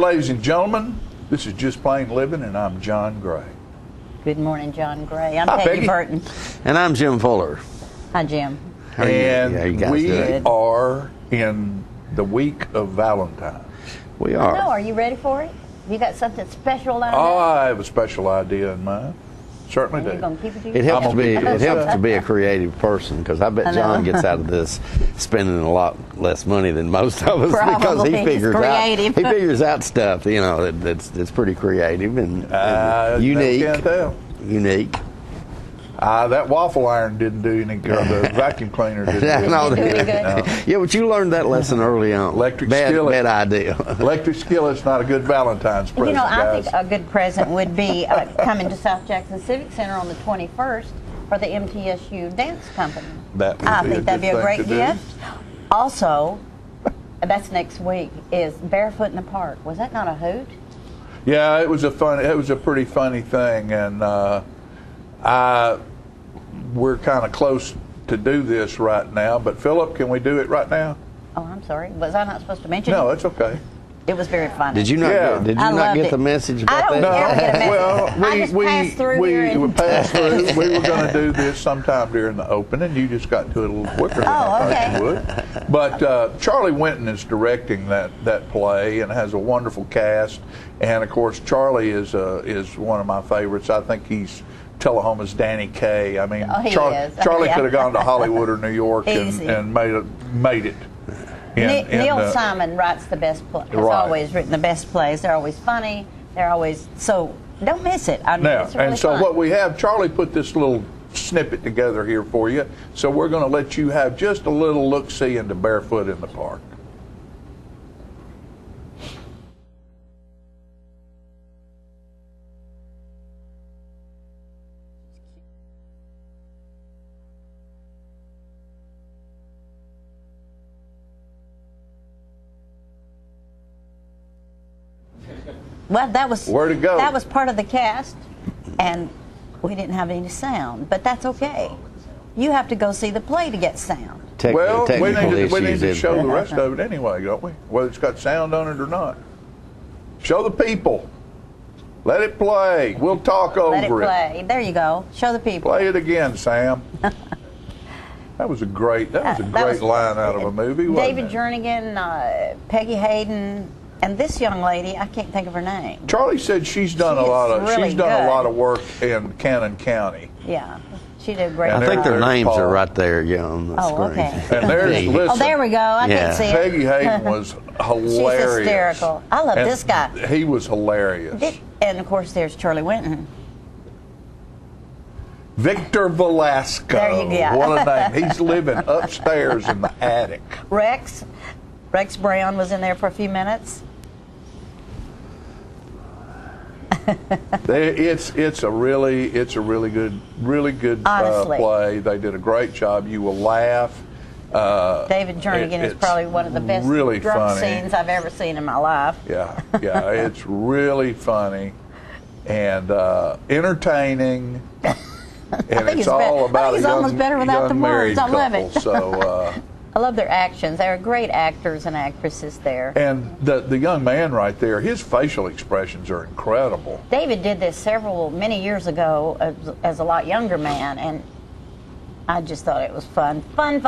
ladies and gentlemen. This is Just Plain Living, and I'm John Gray. Good morning, John Gray. I'm Hi, Peggy Peggy Burton. And I'm Jim Fuller. Hi, Jim. How are you? And How you guys we doing? are in the week of Valentine's. We No, are. are you ready for it? You got something special lined Oh, up? I have a special idea in mind. Certainly You're do. going to keep it to It yourself? helps to be. I'm a- It helps to be a creative person because I bet I know. John gets out of this spending a lot less money than most of us because Probably. he He's figures creative. out. He figures out stuff. You know, that's pretty creative and unique. Can't tell. Unique. That waffle iron didn't do any good. The vacuum cleaner didn't do any No, Didn't do any good. good. No. Yeah, but you learned that lesson early on. Electric bad, skillet. Bad idea. Electric skillet's not a good Valentine's present, You know, I guys. think a good present would be coming to South Jackson Civic Center on the 21st for the MTSU Dance Company. That would I be think that'd be a good great thing to do. gift. Also, that's next week, is Barefoot in the Park. Was that not a hoot? Yeah, it was a pretty funny thing, and we're kind of close to do this right now. But Philip, can we do it right now? Oh, I'm sorry. Was I not supposed to mention No, it? it's okay. It was very funny. Did you not? Yeah. Did you I not loved get it. the message I about don't that? ever get a message. Well, I just passed through here and- passed through. We were going to do this sometime during the opening. You just got to it a little quicker than I okay. thought you would. But Charlie Winton is directing that play and has a wonderful cast. And of course, Charlie is one of my favorites. I think he's Tullahoma's Danny Kaye. I mean, Oh, he is. Charlie Yeah. could have gone to Hollywood or New York Easy. and made it. Neil Simon writes the best plays. Has Right. always written the best plays. They're always funny. They're always so. Don't miss it. I mean, Now, it's really and so fun. what we have, Charlie put this little snippet together here for you. So we're going to let you have just a little look-see into Barefoot in the Park. Well, that was Where'd it go? That was part of the cast, and we didn't have any sound, but that's okay. You have to go see the play to get sound. Well, we Technical need to issues. show the rest of it anyway, don't we? Whether it's got sound on it or not. Show the people. Let it play. We'll talk over Let it play. There you go. Show the people. Play it again, Sam. That was a great line out of a movie, wasn't David it? Jernigan, Peggy Hayden, and this young lady, I can't think of her name. Charlie said she's done She a lot is of really she's done a good. lot of work in Cannon County. Yeah, she did a great And I think job. their There's names Paul. are right there, on the Oh, screen. okay. And there's listen. Oh, there we go. I Yeah. can't see it. Peggy Hayden was hilarious. hysterical. I love And this guy. He was hilarious. And of course, there's Charlie Winton. Victor Velasco. There you go. What a name. He's living upstairs in the attic. Rex Brown was in there for a few minutes. It's a really good Honestly. play. They did a great job. You will laugh. David Jernigan is it's probably one of the best really drum funny. scenes I've ever seen in my life. Yeah, it's really funny and entertaining. And think it's it's all I about think it's a young, almost better without young the married words. I love couple. it. So, I love their actions. They're great actors and actresses there. and the young man right there, his facial expressions are incredible. David did this many years ago as a lot younger man, and I just thought it was fun. Fun.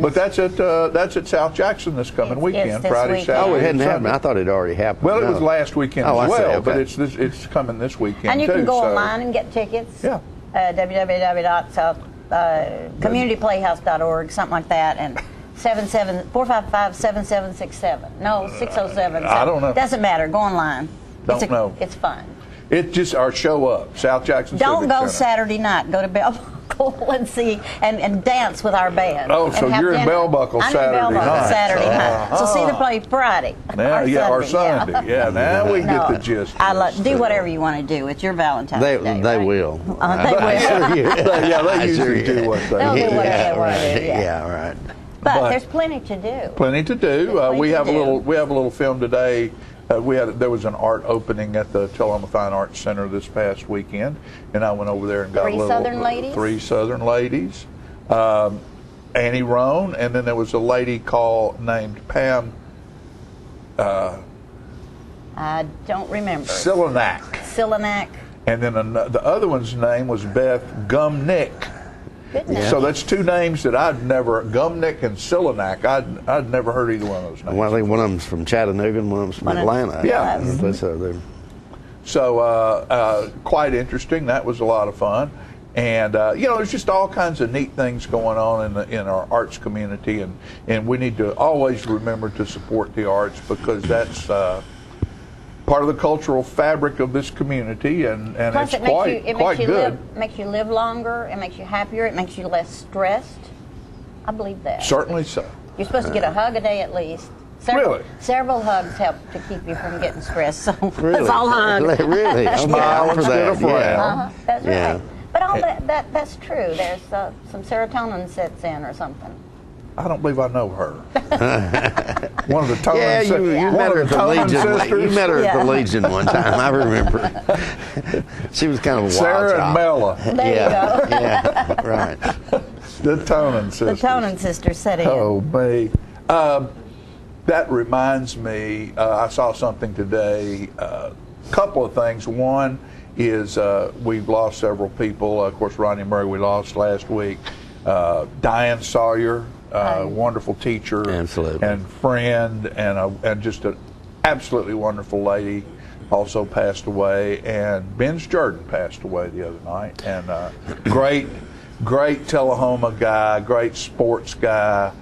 But that's at South Jackson this coming It's weekend, this Friday, weekend. Saturday. Oh, it hadn't and happened. Sunday. I thought it already happened. Well, it No. was last weekend Oh, as I see, well, but okay. it's coming this weekend And you too. can go so- online and get tickets. Yeah. www.communityplayhouse.org, something like that, and 455-7767. No, 607. I don't know. Doesn't matter. Go online. Don't know. It's fun. It's just our show up, South Jackson Don't Civic go Center. Saturday night. Go to Bell Buckle and see and dance with our band. Oh, and so have you're in dinner. Bell Buckle I'm Saturday in Bell Buckle night. Saturday night. So see the play Friday. Now, or Sunday. Yeah, now we No, get the gist. I of this, do too. whatever you want to do. It's your Valentine's They Day. they right? will. They will. Yeah, they I usually sure do what they They'll do. do whatever Yeah, they want to right. do. Yeah. Yeah, right. But there's plenty to do. Plenty to do. Plenty We to have do. a little film today. There was an art opening at the Tullahoma Fine Arts Center this past weekend, and I went over there and got Three Southern ladies? Three Southern ladies. Annie Roan, and then there was a lady named Pam. I don't remember. Silenak. Silenak. And then the other one's name was Beth Gumnick. Goodness. So that's two names that Gumnick and Silenak, I'd never heard either one of those names. Well, I think one of them's from Chattanooga and one of them's from Atlanta. Yeah. So quite interesting. That was a lot of fun. And, there's just all kinds of neat things going on in our arts community. And we need to always remember to support the arts, because that's part of the cultural fabric of this community. And Plus, it's quite good. It makes you live longer. It makes you happier. It makes you less stressed. I believe that. Certainly so. You're supposed to get a hug a day at least. Really? Several hugs help to keep you from getting stressed. So Really? let's all hug. Really? Okay, Smile I'm for instead that. of frown. Yeah. That's Yeah. right. But all that's true. There's some serotonin sets in or something. I don't believe I know her. One of the Tonin Yeah, you met her at the Legion. You met her at the Legion one time. I remember. She was kind of a wild Sarah child. and Mella, There you go. Yeah, right. the Tonin sisters. The Tonin sisters set in. Oh, me. That reminds me, I saw something today. Couple of things. One is we've lost several people. Of course, Ronnie Murray we lost last week. Diane Sawyer, wonderful teacher, Absolutely. and friend, and just an absolutely wonderful lady, also passed away. And Ben's Jordan passed away the other night. And great Tullahoma guy, great sports guy,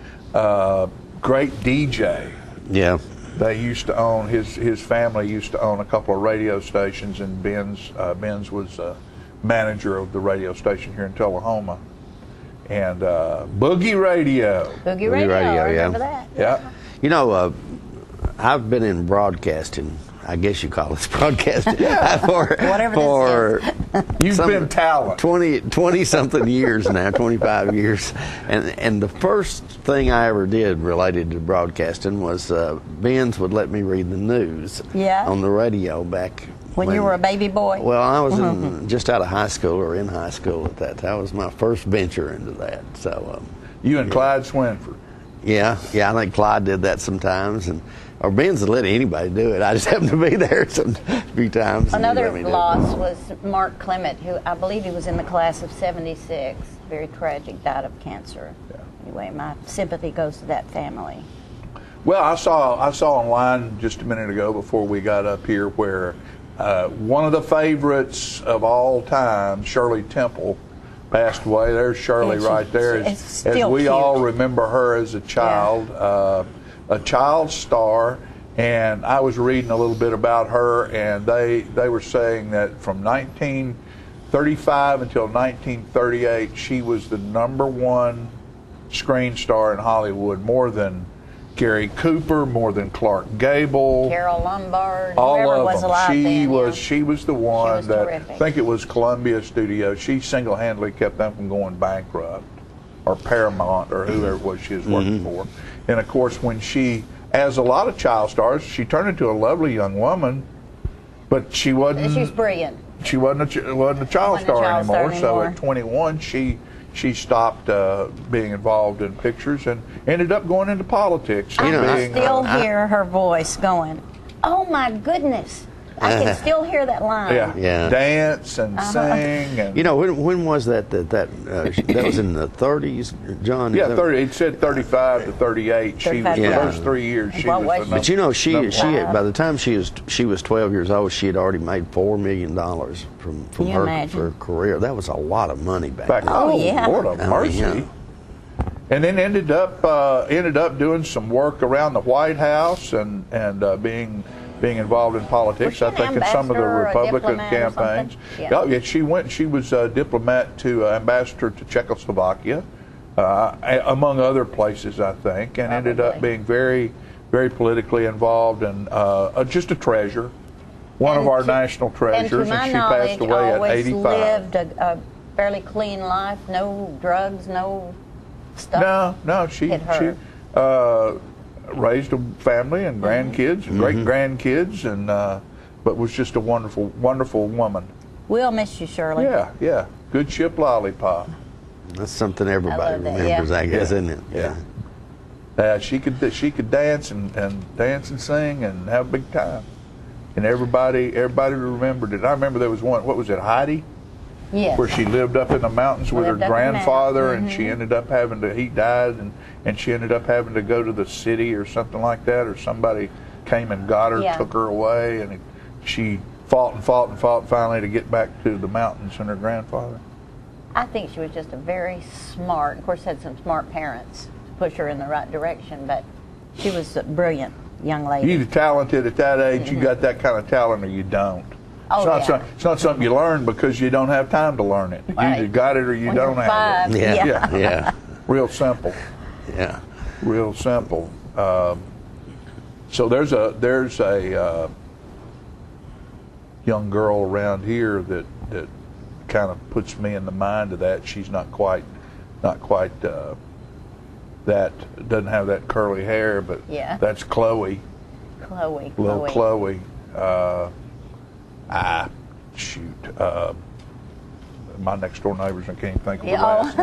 great DJ. Yeah. They used to own, his family used to own a couple of radio stations, and Ben's was manager of the radio station here in Tullahoma. And Boogie Radio. Boogie Radio, I yeah. remember that. Yeah. You know, I've been in broadcasting. I guess you call it broadcasting. Whatever this You've been talent. 20 something years now, 25 years. And the first thing I ever did related to broadcasting was Ben's would let me read the news on the radio back when you were a baby boy. Well, I was just out of high school or in high school at that time. That was my first venture into that. So you and Clyde Swinford. Yeah, I think Clyde did that sometimes, or Ben's would let anybody do it. I just happened to be there a few times. Another loss was Mark Clement, who I believe he was in the class of '76. Very tragic, died of cancer. Yeah. Anyway, my sympathy goes to that family. Well, I saw online just a minute ago before we got up here where one of the favorites of all time, Shirley Temple, passed away. There's Shirley right there. As we all remember her as a child, a child star. And I was reading a little bit about her, and they were saying that from 1935 until 1938, she was the #1 screen star in Hollywood, more than Gary Cooper, more than Clark Gable, Carol Lombard, all whoever of was them. alive She was the one that, terrific. I think it was Columbia Studios. She single-handedly kept them from going bankrupt, or Paramount, or whoever it was she was working for. And of course, when she, as a lot of child stars, she turned into a lovely young woman, but she wasn't. She was brilliant. She wasn't a child star anymore. So at 21, she stopped being involved in pictures and ended up going into politics. I can still hear her voice going, "Oh my goodness." I can still hear that line. Yeah. Dance and sing. And you know, when was that that was in the 30s, John? Yeah, 30. It said 35 to 38. She was, for those 3 years, she was the number. But you know, she by the time she was 12 years old, she had already made $4 million from her career. That was a lot of money back then. Oh yeah, Lord of mercy. And then ended up doing some work around the White House and being involved in politics. I think in some of the Republican campaigns. Yeah, she was a diplomat to ambassador to Czechoslovakia, among other places, I think, and ended up being very, very politically involved and just a treasure, one of our national treasures. And she passed away at 85. Lived a fairly clean life, no drugs, no stuff. No, she raised a family and grandkids, and great grandkids, and but was just a wonderful, wonderful woman. We'll miss you, Shirley. Yeah. Good ship lollipop. That's something everybody remembers, I guess, isn't it? Yeah. She could dance and sing and have a big time. and everybody remembered it. I remember there was one. What was it, Heidi? Yes. Where she lived up in the mountains with her grandfather, and she Mm-hmm. ended up having to. He died, and she ended up having to go to the city or something like that, or somebody came and got her, took her away, and she fought and fought and fought finally to get back to the mountains and her grandfather. I think she was just a very smart, of course had some smart parents to push her in the right direction, but she was a brilliant young lady. You're either talented at that age, you got that kind of talent, or you don't. Oh, It's not something you learn because you don't have time to learn it. Right. You either got it or you When don't you're have five. it. Yeah. Real simple. Yeah. Real simple. So there's a young girl around here that kind of puts me in the mind of that. She's not quite that, doesn't have that curly hair, but that's Chloe. Little Chloe. My next door neighbors, I can't think of the last.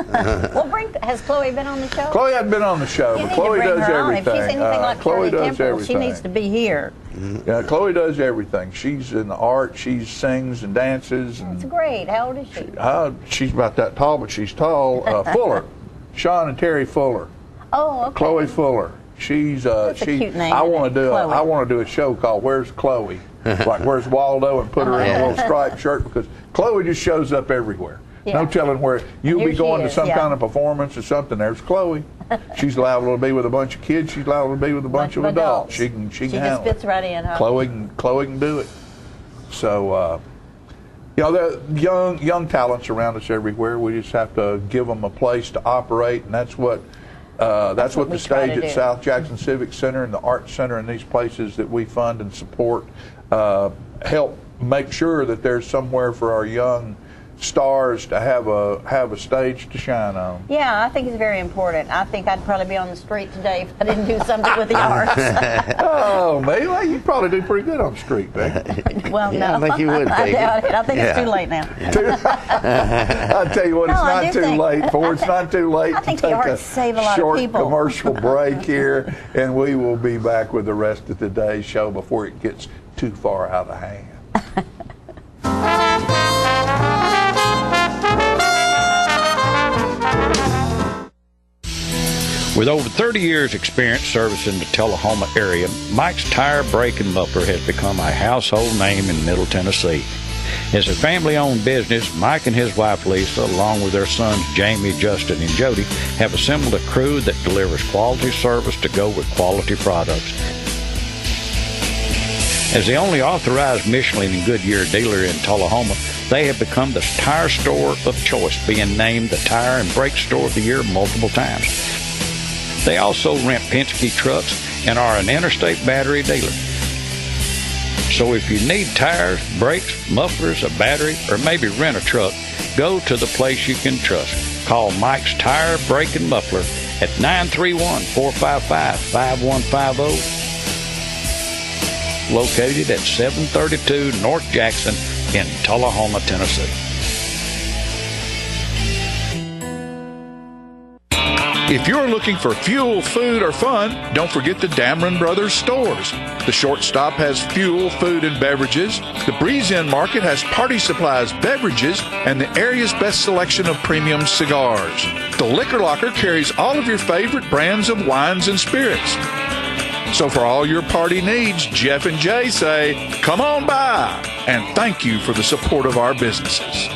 Well, has Chloe been on the show? Chloe hasn't been on the show, but Chloe does everything. If she's anything like Chloe Shirley does Temple, everything. she needs to be here. Yeah, Chloe does everything. She's in the art. She sings and dances. That's great. How old is she? She's about that tall, but she's tall. Fuller, Sean and Terry Fuller. Oh, okay. Chloe Fuller. She's That's a cute name. I want to do a show called "Where's Chloe?" Like "Where's Waldo?" and put her in a little striped shirt, because Chloe just shows up everywhere. Yeah. No telling where you'll Here be going she to is, some kind of performance or something. There's Chloe. She's liable to be with a bunch of kids. She's liable to be with a bunch of adults. She can just handle fits it. right in, huh? Chloe can do it. So there are young talents around us everywhere. We just have to give them a place to operate, and that's what the stage at South Jackson Civic Center and the Art Center and these places that we fund and support help make sure that there's somewhere for our young stars to have a stage to shine on. Yeah, I think it's very important. I think I'd probably be on the street today if I didn't do something with the arts. Oh, maybe you probably do pretty good on the street, Becky. Well, Yeah, no, I think you would, I Peggy. doubt it. I think it's too late now. I'll tell you what, it's not too late for. It's not too late I to think the take arts save a lot of short people. commercial break here, and we will be back with the rest of today's show before it gets too far out of hand. With over 30 years' experience servicing the Tullahoma area, Mike's Tire, Brake, and Muffler has become a household name in Middle Tennessee. As a family-owned business, Mike and his wife Lisa, along with their sons Jamie, Justin, and Jody, have assembled a crew that delivers quality service to go with quality products. As the only authorized Michelin and Goodyear dealer in Tullahoma, they have become the tire store of choice, being named the Tire and Brake Store of the Year multiple times. They also rent Penske trucks and are an interstate battery dealer. So if you need tires, brakes, mufflers, a battery, or maybe rent a truck, go to the place you can trust. Call Mike's Tire, Brake, and Muffler at 931-455-5150, located at 732 North Jackson in Tullahoma, Tennessee. If you're looking for fuel, food, or fun, don't forget the Dameron Brothers stores. The Shortstop has fuel, food, and beverages. The Breeze Inn Market has party supplies, beverages, and the area's best selection of premium cigars. The Liquor Locker carries all of your favorite brands of wines and spirits. So for all your party needs, Jeff and Jay say, come on by, and thank you for the support of our businesses.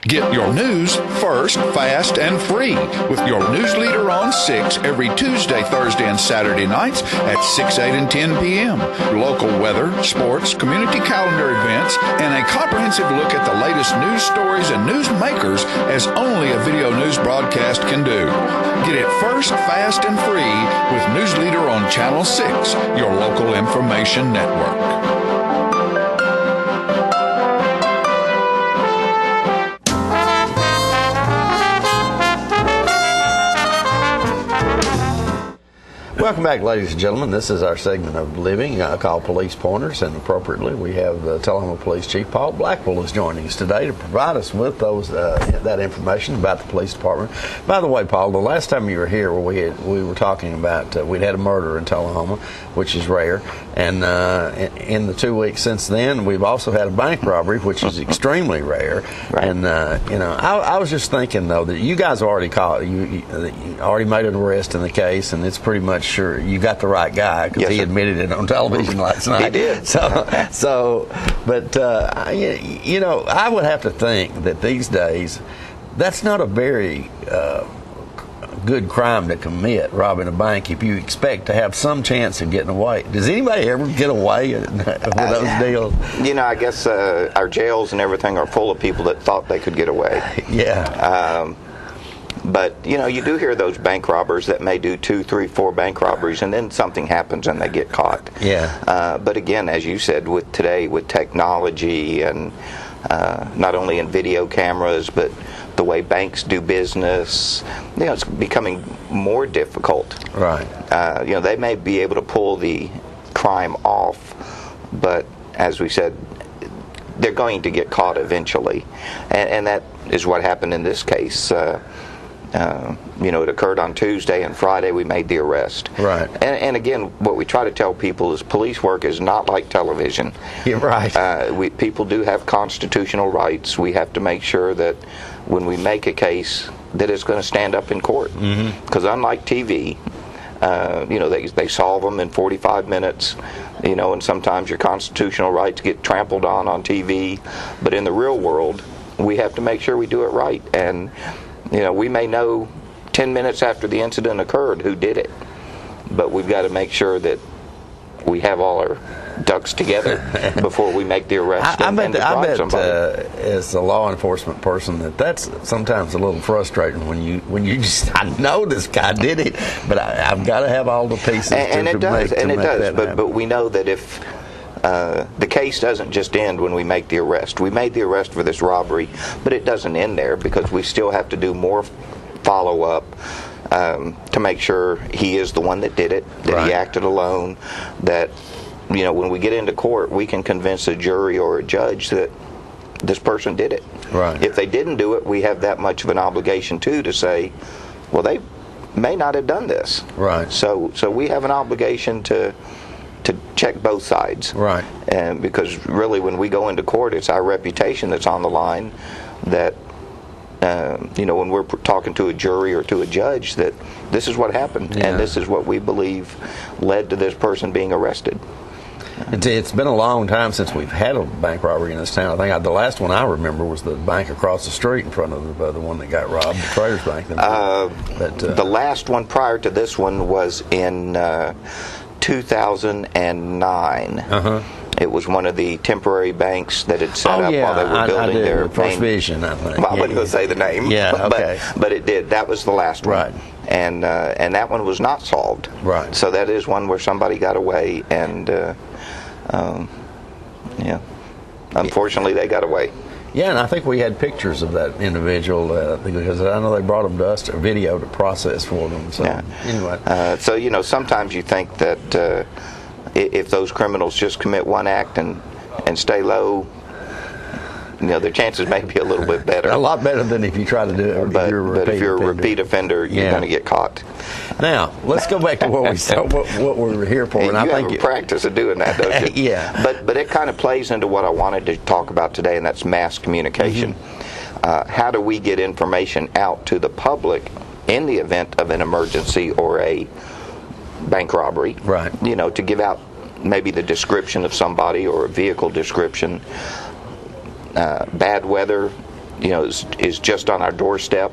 Get your news first, fast, and free with your news leader on 6 every Tuesday, Thursday, and Saturday nights at 6, 8, and 10 p.m. Local weather, sports, community calendar events, and a comprehensive look at the latest news stories and news makers as only a video news broadcast can do. Get it first, fast, and free with News Leader on Channel 6, your local information network. Welcome welcome back, ladies and gentlemen. This is our segment of Living called Police Pointers, and appropriately, we have Tullahoma Police Chief Paul Blackwell is joining us today to provide us with that information about the police department. By the way, Paul, the last time you were here, we were talking about we'd had a murder in Tullahoma, which is rare, and in the 2 weeks since then, we've also had a bank robbery, which is extremely rare. Right. And I was just thinking though that you guys already caught you already made an arrest in the case, and it's pretty much sure you got the right guy because Yes, he sir. admitted it on television last night. He did. But I would have to think that these days that's not a very good crime to commit, robbing a bank, if you expect to have some chance of getting away. Does anybody ever get away with those deals? I guess our jails and everything are full of people that thought they could get away. Yeah. But you do hear those bank robbers that may do 2, 3, 4 bank robberies, and then something happens and they get caught. Yeah. But again, as you said, with technology and not only in video cameras, but the way banks do business, it's becoming more difficult. Right. They may be able to pull the crime off, but as we said, they're going to get caught eventually, and that is what happened in this case. It occurred on Tuesday, and Friday we made the arrest. Right. And again, what we try to tell people is police work is not like television. You're right. People do have constitutional rights. We have to make sure that when we make a case, that it's going to stand up in court. Because unlike TV, they solve them in 45 minutes. And sometimes your constitutional rights get trampled on TV. But in the real world, we have to make sure we do it right. And we may know 10 minutes after the incident occurred who did it, but we've got to make sure that we have all our ducks together before we make the arrest. I bet somebody. as a law enforcement person that's sometimes a little frustrating when you just, I know this guy did it, but I've got to have all the pieces and to it does, make and it that does. happen. But we know that if the case doesn't just end when we make the arrest. We made the arrest for this robbery, but it doesn't end there because we still have to do more follow-up to make sure he is the one that did it, that Right. he acted alone, that when we get into court, we can convince a jury or a judge that this person did it. Right. If they didn't do it, we have that much of an obligation too to say, well, they may not have done this. Right. So we have an obligation to check both sides. Right. And because really when we go into court, it's our reputation that's on the line, that when we're talking to a jury or to a judge, that this is what happened, Yeah. and this is what we believe led to this person being arrested. It's been a long time since we've had a bank robbery in this town. I think the last one I remember was the bank across the street in front of the one that got robbed, the Traders Bank. The last one prior to this one was in 2009. Uh-huh. It was one of the temporary banks that had set up while they were building I their First main. Vision, I think. Well, I wasn't going to say the name. Yeah, okay. But it did. That was the last one. Right. And that one was not solved. Right. So that is one where somebody got away, and unfortunately they got away. Yeah, and I think we had pictures of that individual because I know they brought them to us, a video to process for them. So anyway, so sometimes you think that if those criminals just commit one act and stay low, their chances may be a little bit better. a lot better than if you try to do it. But if you're a repeat offender, you're going to get caught. Now let's go back to what we started, what we were here for. And I you think have a practice of doing that, don't you? Yeah. But it kind of plays into what I wanted to talk about today, and that's mass communication. Mm-hmm. How do we get information out to the public in the event of an emergency or a bank robbery? Right. To give out maybe the description of somebody or a vehicle description. Bad weather, is just on our doorstep.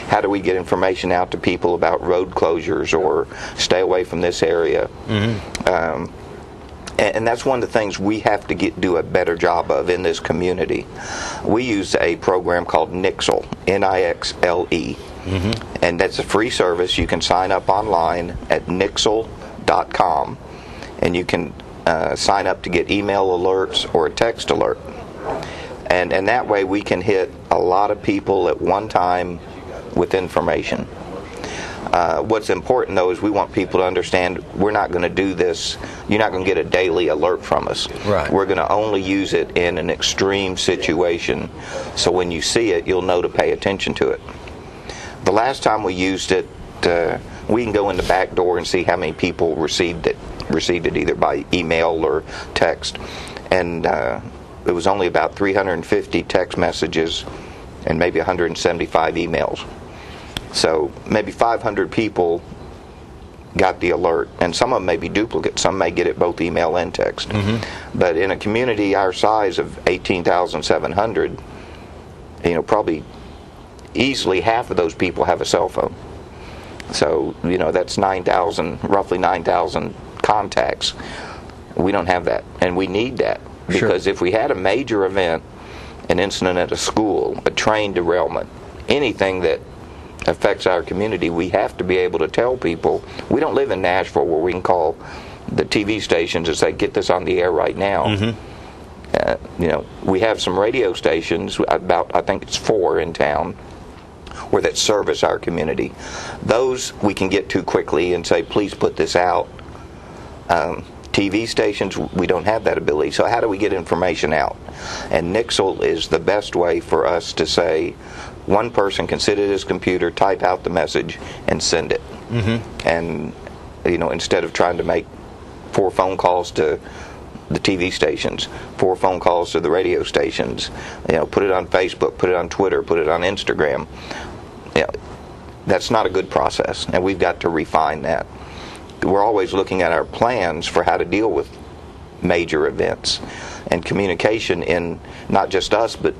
How do we get information out to people about road closures or stay away from this area? Mm-hmm. And that's one of the things we have to do a better job of in this community. We use a program called Nixle, Nixle, and that's a free service. You can sign up online at Nixle.com, and you can sign up to get email alerts or a text alert. And that way we can hit a lot of people at one time with information. What's important, though, is we want people to understand we're not going to do this. You're not going to get a daily alert from us. Right. We're going to only use it in an extreme situation. So when you see it, you'll know to pay attention to it. The last time we used it, we can go in the back door and see how many people received it either by email or text. And it was only about 350 text messages and maybe 175 emails. So maybe 500 people got the alert, and some of them may be duplicate. Some may get it both email and text. Mm-hmm. But in a community our size of 18,700, probably easily half of those people have a cell phone. So, that's roughly 9,000 contacts. We don't have that, and we need that. Because if we had a major event, an incident at a school, a train derailment, anything that affects our community, we have to be able to tell people. We don't live in Nashville where we can call the TV stations and say, get this on the air right now. Mm-hmm. We have some radio stations, I think it's 4 in town, where that service our community. Those we can get to quickly and say, please put this out. TV stations, we don't have that ability. So how do we get information out? And Nixle is the best way for us to say, one person can sit at his computer, type out the message, and send it. Mm-hmm. And, instead of trying to make 4 phone calls to the TV stations, 4 phone calls to the radio stations, put it on Facebook, put it on Twitter, put it on Instagram. That's not a good process, and we've got to refine that. We're always looking at our plans for how to deal with major events and communication in not just us, but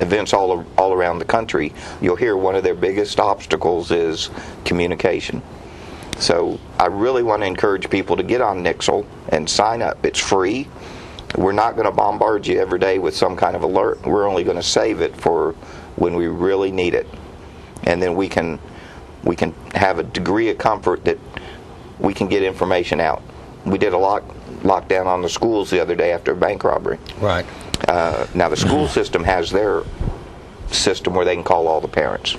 events all around the country. You'll hear one of their biggest obstacles is communication. So I really want to encourage people to get on Nixle and sign up. It's free. We're not going to bombard you every day with some kind of alert. We're only going to save it for when we really need it. And then we can have a degree of comfort that we can get information out. We did a lockdown on the schools the other day after a bank robbery. Right. Now the school system has their system where they can call all the parents.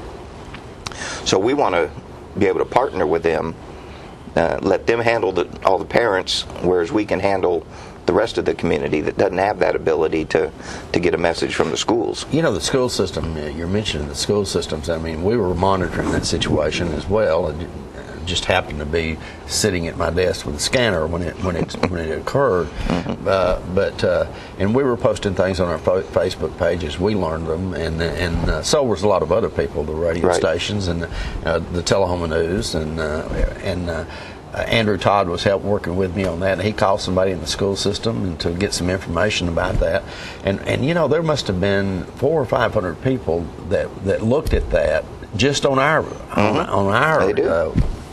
So we want to be able to partner with them, let them handle all the parents, whereas we can handle the rest of the community that doesn't have that ability to get a message from the schools. The school system, you're mentioning the school systems. I mean, we were monitoring that situation as well, and just happened to be sitting at my desk with a scanner when it occurred. Mm-hmm. And we were posting things on our Facebook pages. We learned them, and so was a lot of other people, the radio stations and the Tullahoma News, and Andrew Todd was working with me on that, and he called somebody in the school system and to get some information about that. And there must have been 400 or 500 people that looked at that just on our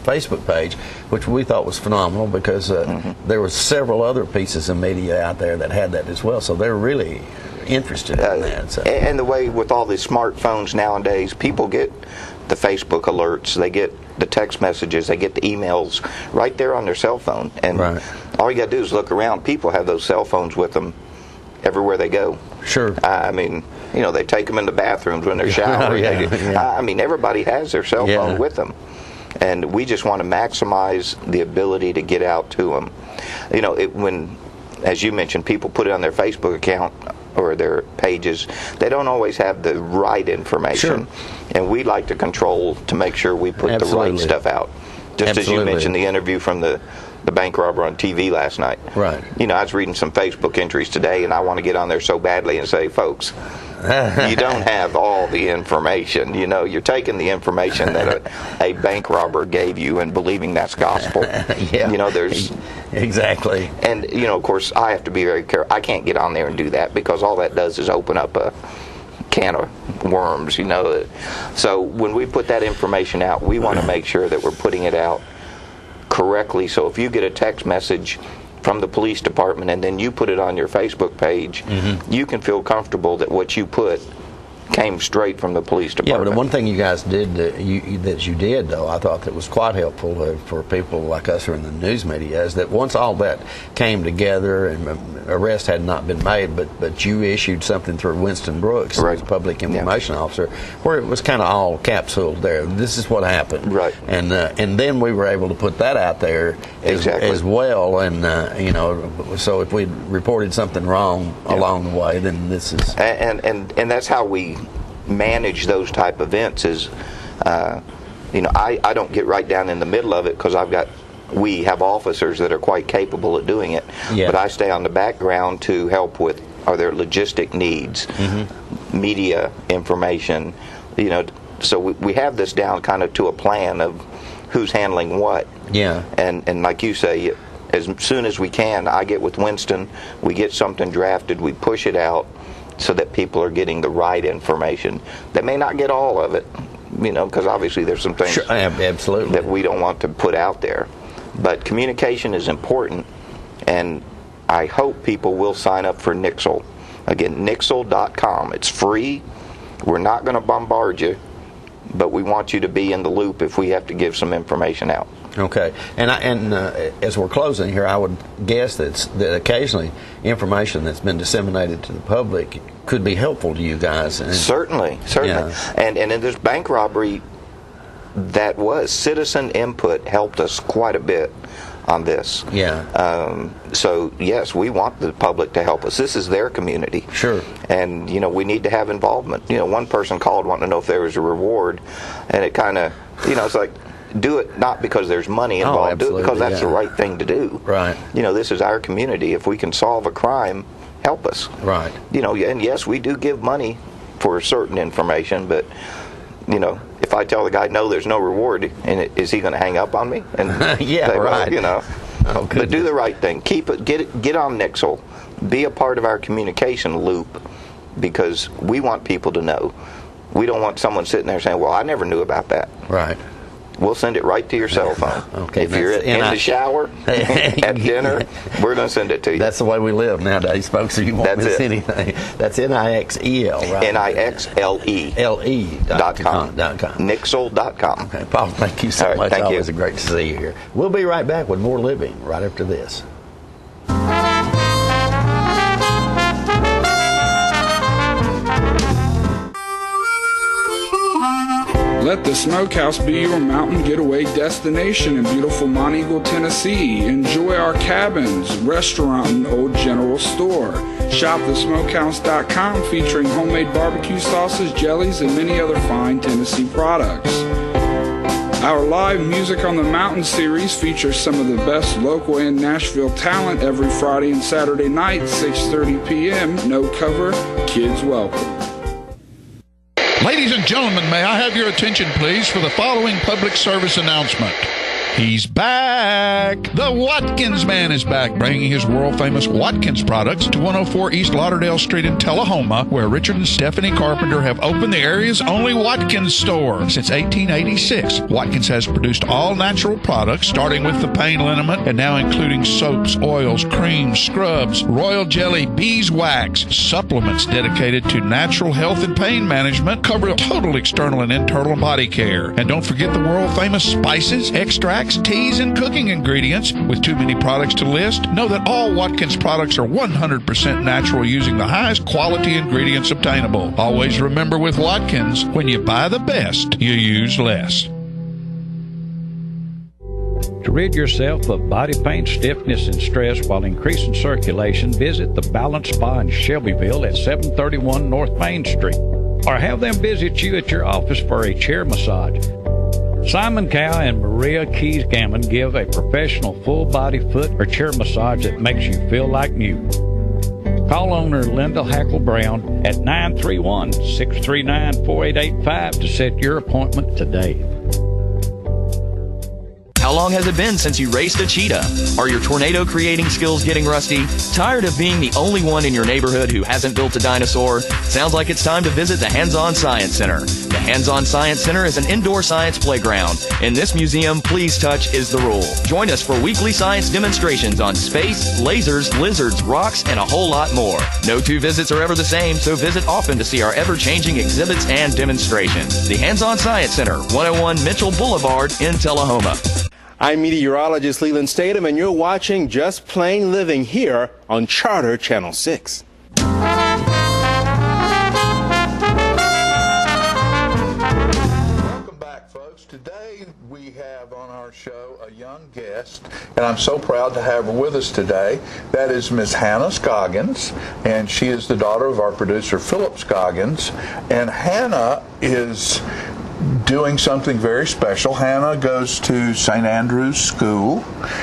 Facebook page, which we thought was phenomenal because there were several other pieces of media out there that had that as well. So they're really interested in that. So. And the way with all these smartphones nowadays, people get the Facebook alerts, they get the text messages, they get the emails right there on their cell phone. And all you got to do is look around. People have those cell phones with them everywhere they go. Sure. I mean, they take them in the bathrooms when they're showering. I mean, everybody has their cell phone with them. And we just want to maximize the ability to get out to them. When, as you mentioned, people put it on their Facebook account or their pages, they don't always have the right information. Sure. And we like to control to make sure we put the right stuff out. Just as you mentioned the interview from the bank robber on TV last night. Right. I was reading some Facebook entries today, and I want to get on there so badly and say, folks, you don't have all the information. You're taking the information that a bank robber gave you and believing that's gospel. There's exactly. And of course, I have to be very careful. I can't get on there and do that because all that does is open up a can of worms. So when we put that information out, we want to make sure that we're putting it out correctly. So if you get a text message from the police department and then you put it on your Facebook page, you can feel comfortable that what you put came straight from the police Yeah, department. but the one thing you guys did that you did, though, I thought that was quite helpful for people like us who are in the news media, is that once all that came together and arrest had not been made, but you issued something through Winston Brooks, right. the public information officer, where it was kind of all capsuled there. This is what happened, right? And then we were able to put that out there as well, and so if we reported something wrong along the way, then this is and that's how we manage those type of events. Is I don't get right down in the middle of it because we have officers that are quite capable of doing it, but I stay on the background to help with their logistic needs, media information, so we have this down kind of to a plan of who's handling what. Yeah. And like you say, as soon as we can, I get with Winston, we get something drafted, we push it out so that people are getting the right information. They may not get all of it, because obviously there's some things absolutely that we don't want to put out there. But communication is important, and I hope people will sign up for Nixle. Again, Nixle.com. It's free. We're not going to bombard you, but we want you to be in the loop if we have to give some information out. Okay, and as we're closing here, I would guess that occasionally information that's been disseminated to the public could be helpful to you guys. Certainly. Yeah. And in this bank robbery, that was citizen input helped us quite a bit on this. Yeah. So yes, we want the public to help us. This is their community. Sure. And we need to have involvement. One person called wanting to know if there was a reward, and it kind of it's like, do it not because there's money involved, do it because that's the right thing to do. Right. This is our community. If we can solve a crime, help us. Right. And yes, we do give money for certain information, but if I tell the guy no, there's no reward, and is he going to hang up on me? And yeah, say, right. Well, but do the right thing. Get on Nixle. Be a part of our communication loop, because we want people to know. We don't want someone sitting there saying, "Well, I never knew about that." Right. We'll send it right to your cell phone. Okay. If you're in the shower, at dinner, we're going to send it to you. That's the way we live nowadays, folks. So you won't miss anything. That's Nixle, right? Nixle.com. Nixle.com. Okay, Paul, thank you so much. Thank you. Always great to see you here. We'll be right back with more living right after this. Let the Smokehouse be your mountain getaway destination in beautiful Monteagle, Tennessee. Enjoy our cabins, restaurant, and old general store. Shop thesmokehouse.com, featuring homemade barbecue sauces, jellies, and many other fine Tennessee products. Our live Music on the Mountain series features some of the best local and Nashville talent every Friday and Saturday night, 6:30 p.m. No cover, kids welcome. Ladies and gentlemen, may I have your attention, please, for the following public service announcement. He's back! The Watkins Man is back, bringing his world-famous Watkins products to 104 East Lauderdale Street in Tullahoma, where Richard and Stephanie Carpenter have opened the area's only Watkins store. Since 1886, Watkins has produced all-natural products, starting with the pain liniment and now including soaps, oils, creams, scrubs, royal jelly, beeswax, supplements dedicated to natural health and pain management, cover total external and internal body care. And don't forget the world-famous spices, extracts, teas, and cooking ingredients. With too many products to list, know that all Watkins products are 100% natural, using the highest quality ingredients obtainable. Always remember, with Watkins, when you buy the best, you use less. To rid yourself of body pain, stiffness, and stress while increasing circulation, visit the Balance Spa in Shelbyville at 731 North Main Street. Or have them visit you at your office for a chair massage. Simon Cow and Maria Keys Gammon give a professional full-body foot or chair massage that makes you feel like new. Call owner Linda Hackle Brown at 931-639-4885 to set your appointment today. How long has it been since you raced a cheetah? Are your tornado creating skills getting rusty? Tired of being the only one in your neighborhood who hasn't built a dinosaur? Sounds like it's time to visit the Hands-On Science Center. The Hands-On Science Center is an indoor science playground. In this museum, please touch is the rule. Join us for weekly science demonstrations on space, lasers, lizards, rocks, and a whole lot more. No two visits are ever the same, so visit often to see our ever-changing exhibits and demonstrations. The Hands-On Science Center, 101 Mitchell Boulevard in Tullahoma. I'm meteorologist Leland Statham, and you're watching Just Plain Living here on Charter Channel 6. Welcome back, folks. Today we have on our show a young guest, and I'm so proud to have her with us today. That is Miss Hannah Scoggins, and she is the daughter of our producer Philip Scoggins. And Hannah is doing something very special. Hannah goes to St. Andrew's School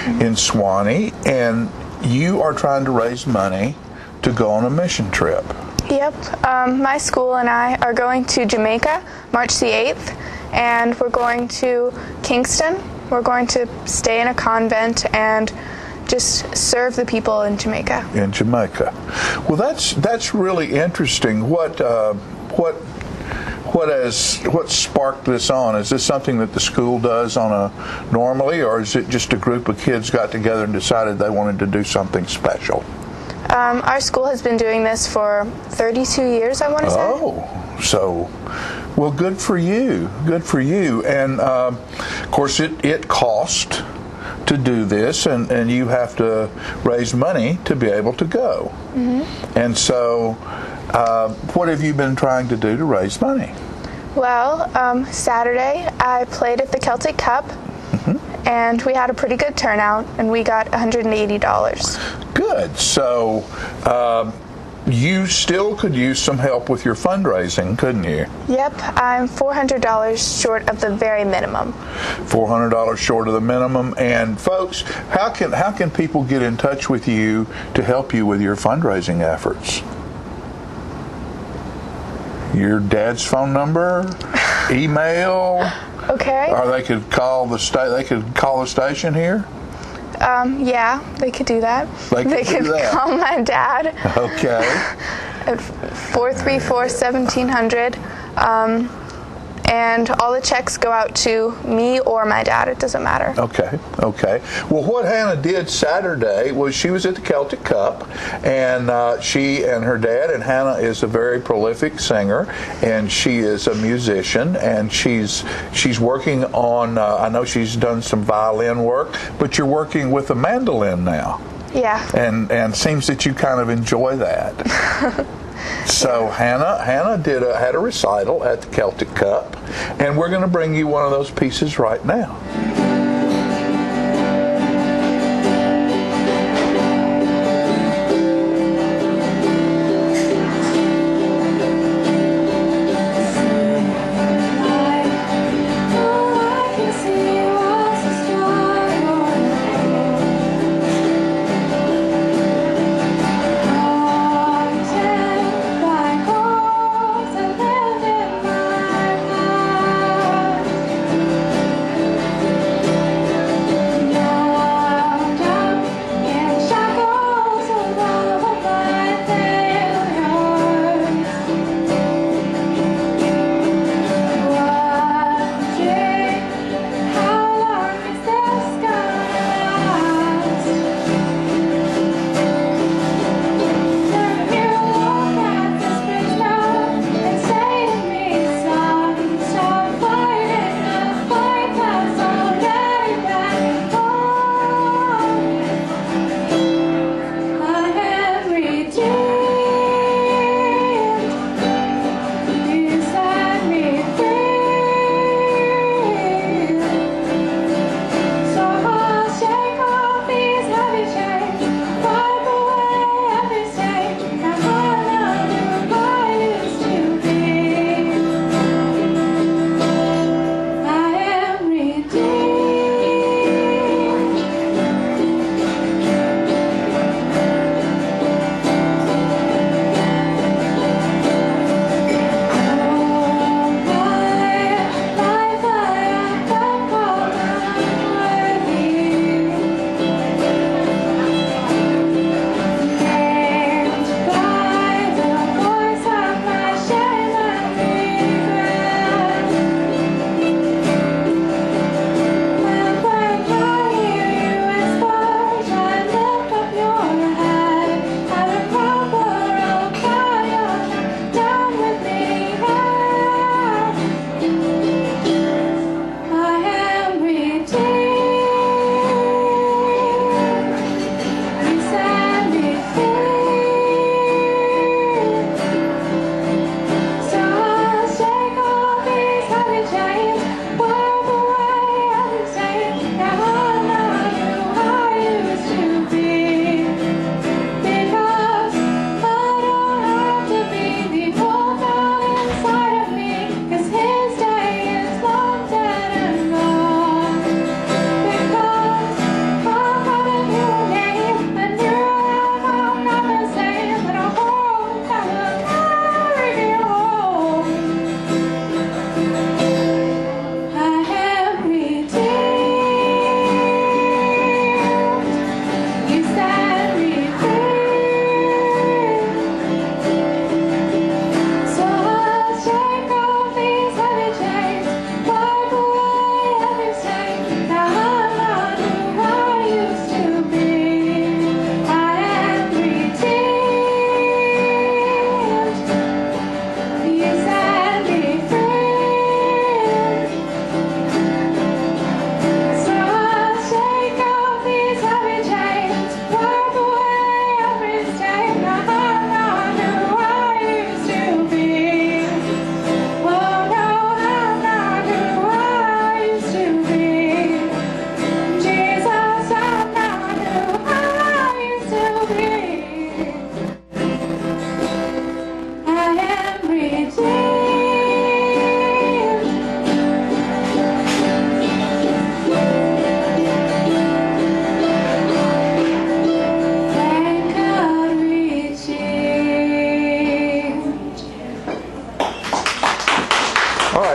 in Suwanee, and you are trying to raise money to go on a mission trip. Yep. My school and I are going to Jamaica March the 8th, and we're going to Kingston. We're going to stay in a convent and just serve the people in Jamaica. In Jamaica. Well, that's really interesting. What sparked this on? Is this something that the school does normally, or is it just a group of kids got together and decided they wanted to do something special? Our school has been doing this for 32 years, I want to say. Oh, so, well, good for you. Good for you. And, of course, it costs to do this, and you have to raise money to be able to go. Mm-hmm. And so, what have you been trying to do to raise money? Well, Saturday I played at the Celtic Cup, and we had a pretty good turnout, and we got $180. Good. So you still could use some help with your fundraising, couldn't you? Yep. I'm $400 short of the very minimum. $400 short of the minimum. And folks, how can people get in touch with you to help you with your fundraising efforts? Your dad's phone number, email. Okay. Or they could call the station here. Yeah, they could do that. They could call my dad. Okay. At 434-1700. And all the checks go out to me or my dad. It doesn't matter. Okay. Well, what Hannah did Saturday was she was at the Celtic Cup, and she and her dad, and Hannah is a very prolific singer, and she is a musician, and she's working on, I know she's done some violin work, but you're working with a mandolin now. Yeah. And seems that you kind of enjoy that. So Hannah had a recital at the Celtic Cup, and we're going to bring you one of those pieces right now.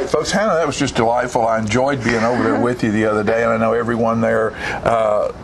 right, folks. Hannah, that was just delightful. I enjoyed being over there with you the other day, and I know everyone there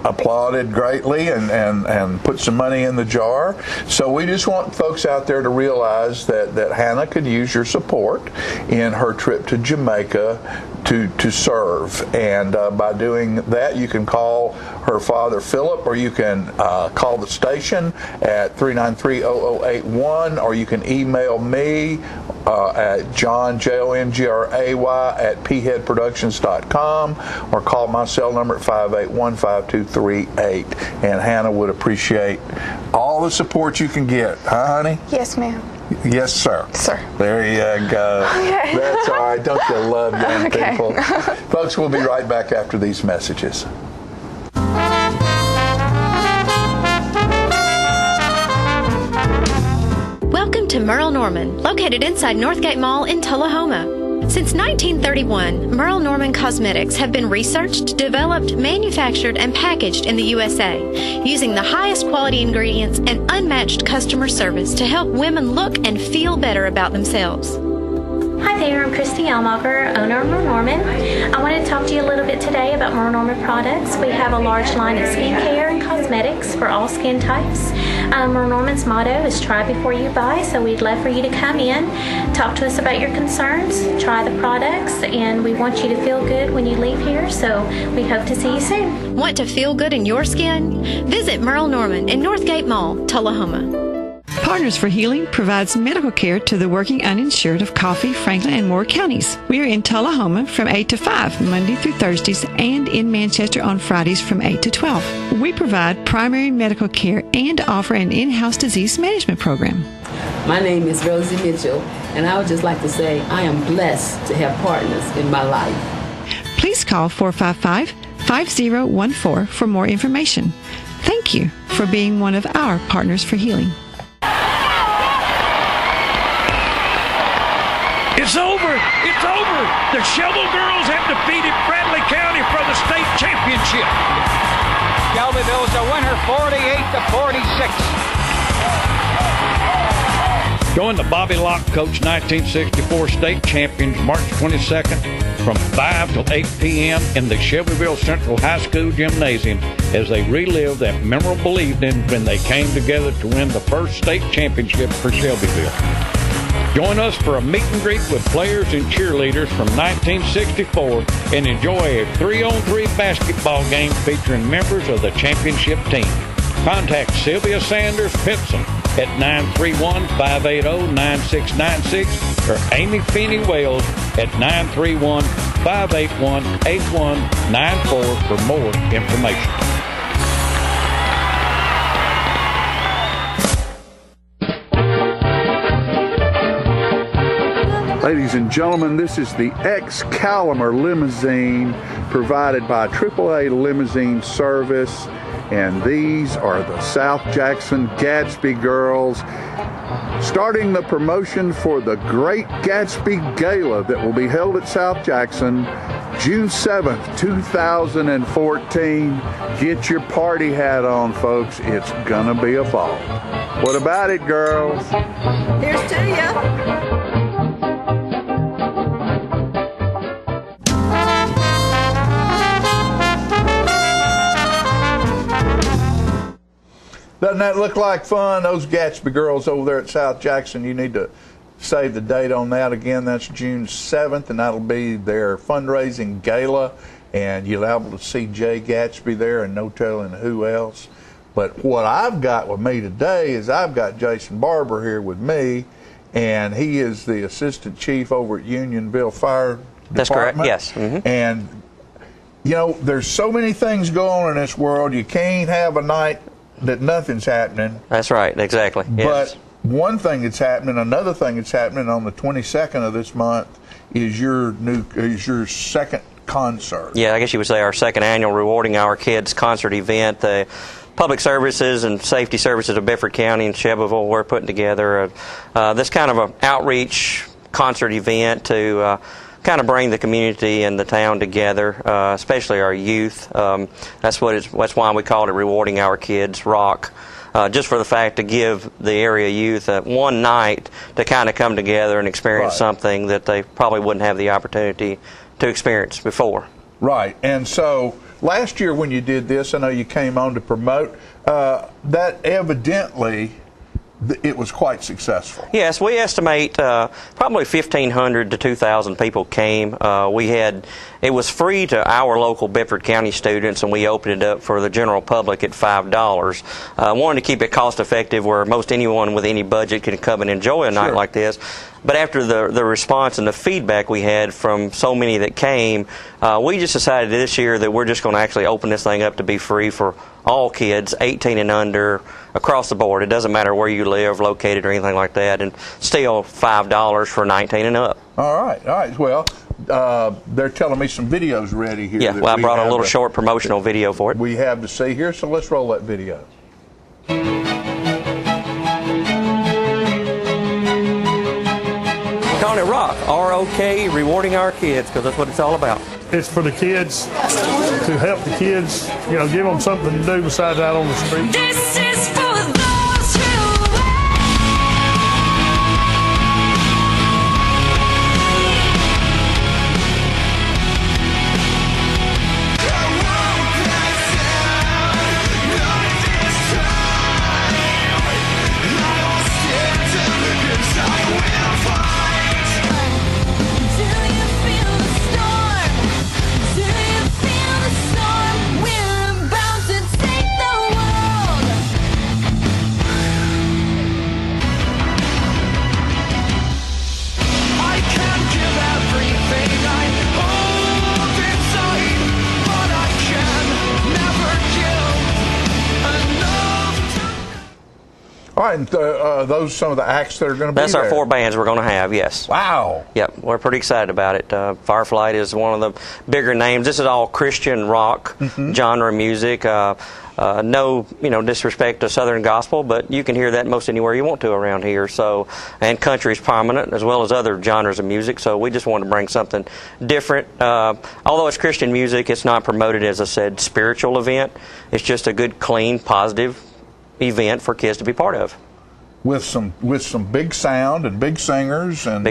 applauded greatly and put some money in the jar. So we just want folks out there to realize that Hannah could use your support in her trip to Jamaica to serve. And by doing that, you can call her father, Philip, or you can call the station at 393-0081, or you can email me at JohnGray at pheadproductions.com, or call my cell number at 581-5238. And Hannah would appreciate all the support you can get. Huh, honey? Yes, ma'am. Yes, sir. Sir. There you go. Okay. That's all right. Don't you love young Okay. people? Folks, we'll be right back after these messages. Welcome to Merle Norman, located inside Northgate Mall in Tullahoma. Since 1931, Merle Norman Cosmetics have been researched, developed, manufactured, and packaged in the USA, using the highest quality ingredients and unmatched customer service to help women look and feel better about themselves. Hi there, I'm Christy Almacher, owner of Merle Norman. I wanted to talk to you a little bit today about Merle Norman products. We have a large line of skincare and cosmetics for all skin types. Merle Norman's motto is try before you buy, so we'd love for you to come in, talk to us about your concerns, try the products, and we want you to feel good when you leave here, so we hope to see you soon. Want to feel good in your skin? Visit Merle Norman in Northgate Mall, Tullahoma. Partners for Healing provides medical care to the working uninsured of Coffee, Franklin, and Moore counties. We are in Tullahoma from 8 to 5, Monday through Thursdays, and in Manchester on Fridays from 8 to 12. We provide primary medical care and offer an in-house disease management program. My name is Rosie Mitchell, and I would just like to say I am blessed to have partners in my life. Please call 455-5014 for more information. Thank you for being one of our Partners for Healing. It's over! It's over! The Shovel Girls have defeated Bradley County for the state championship. Shelbyville's the winner, 48-46. Join the Bobby Locke Coach 1964 state champions March 22nd from 5 till 8 p.m. in the Shelbyville Central High School Gymnasium as they relive that memorable evening when they came together to win the first state championship for Shelbyville. Join us for a meet and greet with players and cheerleaders from 1964 and enjoy a 3-on-3 basketball game featuring members of the championship team. Contact Sylvia Sanders Pitson at 931-580-9696 or Amy Feeney Wells at 931-581-8194 for more information. Ladies and gentlemen, this is the Excalibur limousine provided by AAA Limousine Service, and these are the South Jackson Gatsby Girls, starting the promotion for the Great Gatsby Gala that will be held at South Jackson June 7th, 2014. Get your party hat on, folks. It's gonna be a ball. What about it, girls? Here's to ya. Doesn't that look like fun? Those Gatsby Girls over there at South Jackson, you need to save the date on that. Again, that's June 7th, and that'll be their fundraising gala, and you'll be able to see Jay Gatsby there and no telling who else. But what I've got with me today is I've got Jason Barber here with me, and he is the assistant chief over at Unionville Fire Department. That's correct, yes. Mm-hmm. And, you know, there's so many things going on in this world, you can't have a night that nothing's happening. That's right, exactly. Yes. But one thing that's happening, another thing that's happening on the 22nd of this month is your second concert. Yeah, I guess you would say our second annual Rewarding Our Kids concert event. The Public Services and Safety Services of Bedford County and Shelbyville, we're putting together this kind of an outreach concert event to kind of bring the community and the town together, especially our youth. That's why we call it Rewarding Our Kids Rock. just for the fact to give the area youth one night to kind of come together and experience something that they probably wouldn't have the opportunity to experience before. Right. And so last year when you did this, I know you came on to promote, that evidently it was quite successful. Yes, we estimate probably 1,500 to 2,000 people came. It was free to our local Bedford County students, and we opened it up for the general public at $5. Wanted to keep it cost effective where most anyone with any budget can come and enjoy a night like this. But after the response and the feedback we had from so many that came, we just decided this year that we're just going to actually open this thing up to be free for all kids 18 and under across the board. It doesn't matter where you live, located, or anything like that, and still $5 for 19 and up. All right. Well, they're telling me some videos ready here. Yeah, well, I brought a little short promotional video for it. We have to see here, so let's roll that video. Calling it ROCK, R-O-K, rewarding our kids, because that's what it's all about. It's for the kids, to help the kids, give them something to do besides out on the street. This is for those who All right, and those some of the acts that are going to be That's there. our 4 bands we're going to have, yes. Wow. Yep, we're pretty excited about it. Fireflight is one of the bigger names. This is all Christian rock genre music. No, disrespect to Southern gospel, but you can hear that most anywhere you want to around here. So, and country is prominent as well as other genres of music. So we just wanted to bring something different. Although it's Christian music, it's not promoted as a spiritual event. It's just a good, clean, positive event for kids to be part of. With some big sound and big singers and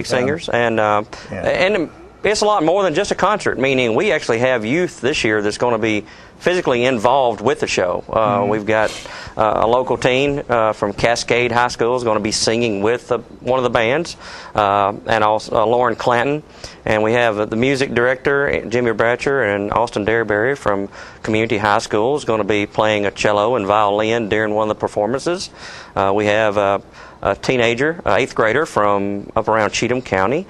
and it's a lot more than just a concert. Meaning we actually have youth this year that's going to be physically involved with the show. We've got a local teen from Cascade High School is going to be singing with one of the bands, and also Lauren Clanton. And we have the music director, Jimmy Bratcher, and Austin Derryberry from Community High School is going to be playing a cello and violin during one of the performances. We have a teenager, 8th grader from up around Cheatham County.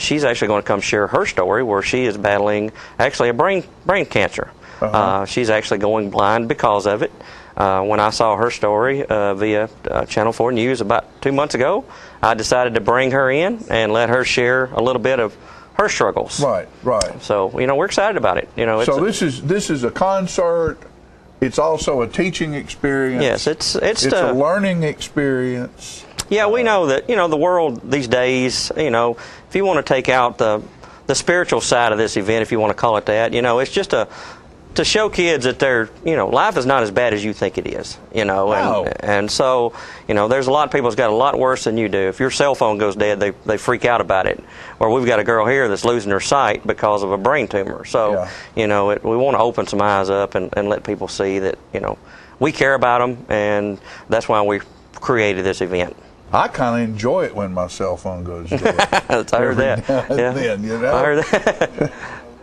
She's actually going to come share her story where she is battling actually a brain cancer. She's actually going blind because of it. When I saw her story via Channel 4 News about 2 months ago, I decided to bring her in and let her share a little bit of her struggles. Right. So, we're excited about it. So this is a concert. It's also a teaching experience. Yes, it's a learning experience. Yeah, we know that, the world these days, if you want to take out the spiritual side of this event, if you want to call it that, it's just to show kids that life is not as bad as you think it is, and so, there's a lot of people that's got a lot worse than you do. If your cell phone goes dead, they freak out about it. Or we've got a girl here that's losing her sight because of a brain tumor. So, we want to open some eyes up and let people see that, we care about them, and that's why we created this event. I kind of enjoy it when my cell phone goes dead. I heard that. I heard that.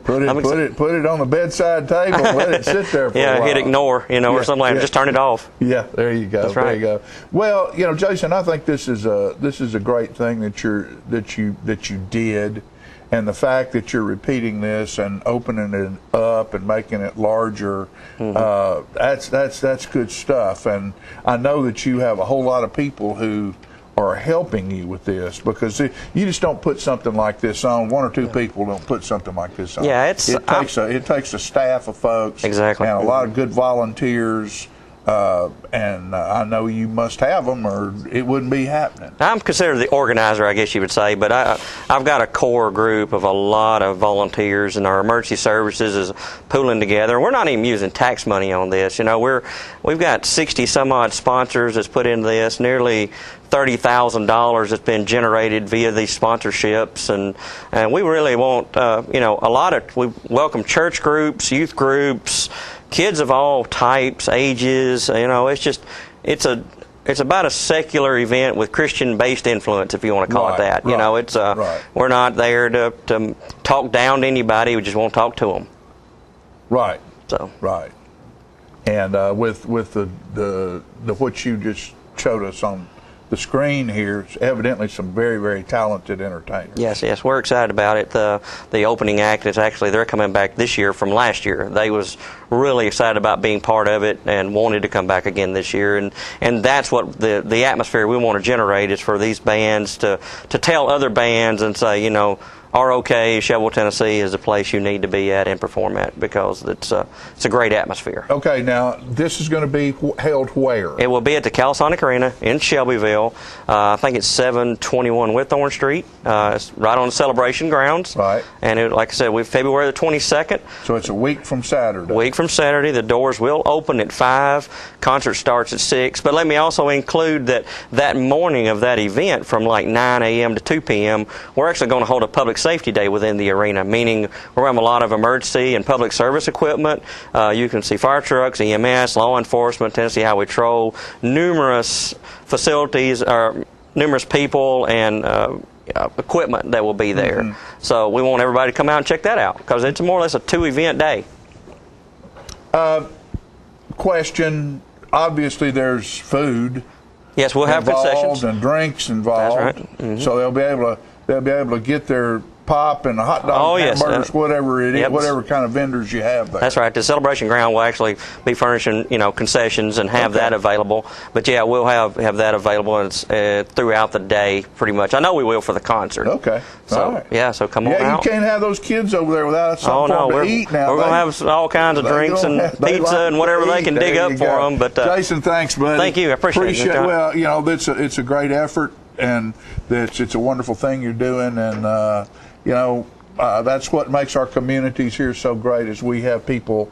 Put it on the bedside table and let it sit there for a while. Hit ignore, or something like that. Just turn it off. Yeah, there you go. That's right. There you go. Well, Jason, I think this is a great thing that you did, and the fact that you're repeating this and opening it up and making it larger, that's good stuff. And I know that you have a whole lot of people who are helping you with this, because you just don't put something like this on. One or two people don't put something like this on. Yeah, it takes a staff of folks, exactly, and a lot of good volunteers and I know you must have them, or it wouldn't be happening. I'm considered the organizer, I guess you would say, but I've got a core group of a lot of volunteers, and our emergency services is pooling together. We're not even using tax money on this. You know, we've got 60 some odd sponsors that's put into this, nearly $30,000 that's been generated via these sponsorships, and we really want, you know, we welcome church groups, youth groups, kids of all types, ages. You know, it's about a secular event with Christian-based influence, if you want to call it that. You know, it's we're not there to talk down to anybody. We just want to talk to them. Right. So. Right. And with the what you just showed us on the screen here, it's evidently some very, very talented entertainers. Yes, we're excited about it. The opening act is actually, they're coming back this year from last year. They was really excited about being part of it and wanted to come back again this year. And that's what the atmosphere we want to generate, is for these bands to tell other bands and say, you know, ROK, Shelbyville, Tennessee is a place you need to be at and perform at, because it's a great atmosphere. Okay, now this is going to be held where? It will be at the Calisonic Arena in Shelbyville. I think it's 721 Whitthorne Street. It's right on the celebration grounds. Right. And like I said, we're February the 22nd. So it's a week from Saturday. Week from Saturday. The doors will open at 5. Concert starts at 6. But let me also include that morning of that event, from like 9 a.m. to 2 p.m., we're actually going to hold a public safety day within the arena, meaning we're going to have a lot of emergency and public service equipment. You can see fire trucks, EMS, law enforcement, Tennessee Highway Patrol, numerous facilities, numerous people, and equipment that will be there. Mm-hmm. So we want everybody to come out and check that out, because it's more or less a 2-event day. Question, obviously there's food. Yes, we'll have concessions and drinks involved. That's right. Mm-hmm. So they'll be able to get their pop and hot dogs, hamburgers, whatever it is, whatever kind of vendors you have there. That's right. The celebration ground will actually be furnishing, you know, concessions and have that available. But yeah, we'll have that available throughout the day, pretty much. I know we will for the concert. Okay. So all right. yeah, so come on out. Yeah, you can't have those kids over there without something to eat. Now we're going to have all kinds of drinks and pizza and whatever they can dig up for them. But Jason, thanks, buddy. Thank you. I appreciate it. Well, you know, it's a great effort, and it's a wonderful thing you're doing, and you know. That's what makes our communities here so great, is we have people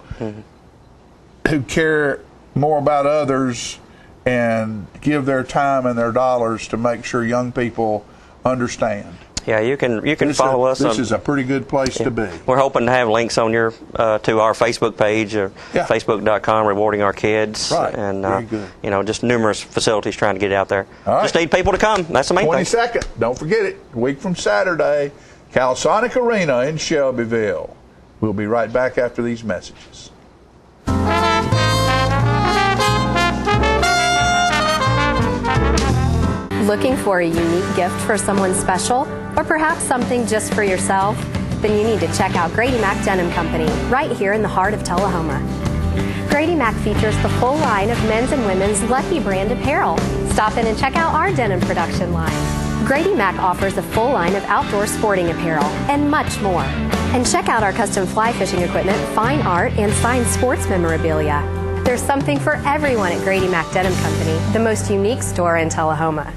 who care more about others and give their time and their dollars to make sure young people understand. Yeah, you can follow us. This is a pretty good place to be. We're hoping to have links on your to our Facebook page, or Facebook.com, Rewarding Our Kids, right. And very good. You know, just numerous facilities trying to get it out there. All right. Just need people to come. That's the main thing. 22nd. Don't forget it. A week from Saturday, Calisonic Arena in Shelbyville. We'll be right back after these messages. Looking for a unique gift for someone special, or perhaps something just for yourself? Then you need to check out Grady Mac Denim Company, right here in the heart of Tullahoma. Grady Mac features the full line of men's and women's Lucky brand apparel. Stop in and check out our denim production line. Grady Mac offers a full line of outdoor sporting apparel and much more. And check out our custom fly fishing equipment, fine art, and signed sports memorabilia. There's something for everyone at Grady Mac Denim Company, the most unique store in Tullahoma.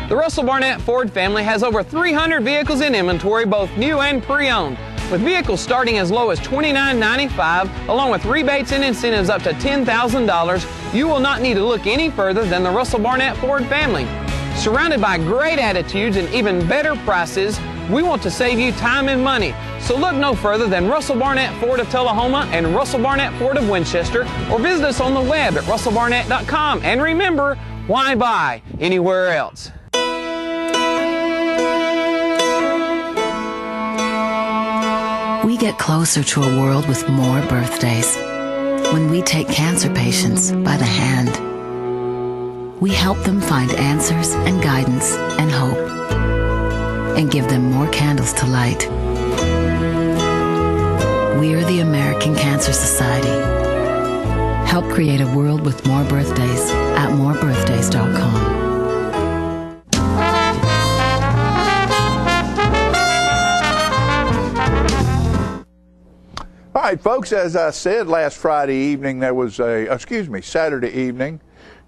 The Russell Barnett Ford family has over 300 vehicles in inventory, both new and pre-owned, with vehicles starting as low as $29.95, along with rebates and incentives up to $10,000. You will not need to look any further than the Russell Barnett Ford family. Surrounded by great attitudes and even better prices, we want to save you time and money. So look no further than Russell Barnett Ford of Tullahoma and Russell Barnett Ford of Winchester, or visit us on the web at russellbarnett.com. And remember, why buy anywhere else? We get closer to a world with more birthdays when we take cancer patients by the hand. We help them find answers and guidance and hope, and give them more candles to light. We're the American Cancer Society. Help create a world with more birthdays at morebirthdays.com. All right, folks, as I said last Friday evening, there was Saturday evening,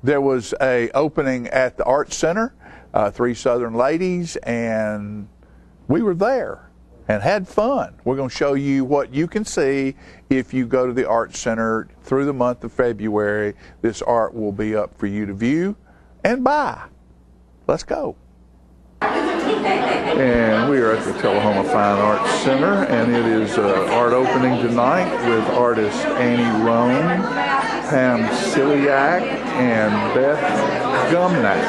there was a opening at the Art Center, 3 Southern ladies, and we were there and had fun. We're going to show you what you can see if you go to the Art Center through the month of February. This art will be up for you to view and buy. Let's go. And we are at the Tullahoma Fine Arts Center, and it is art opening tonight with artists Annie Roan, Pam Ciliak, and Beth Gumnack.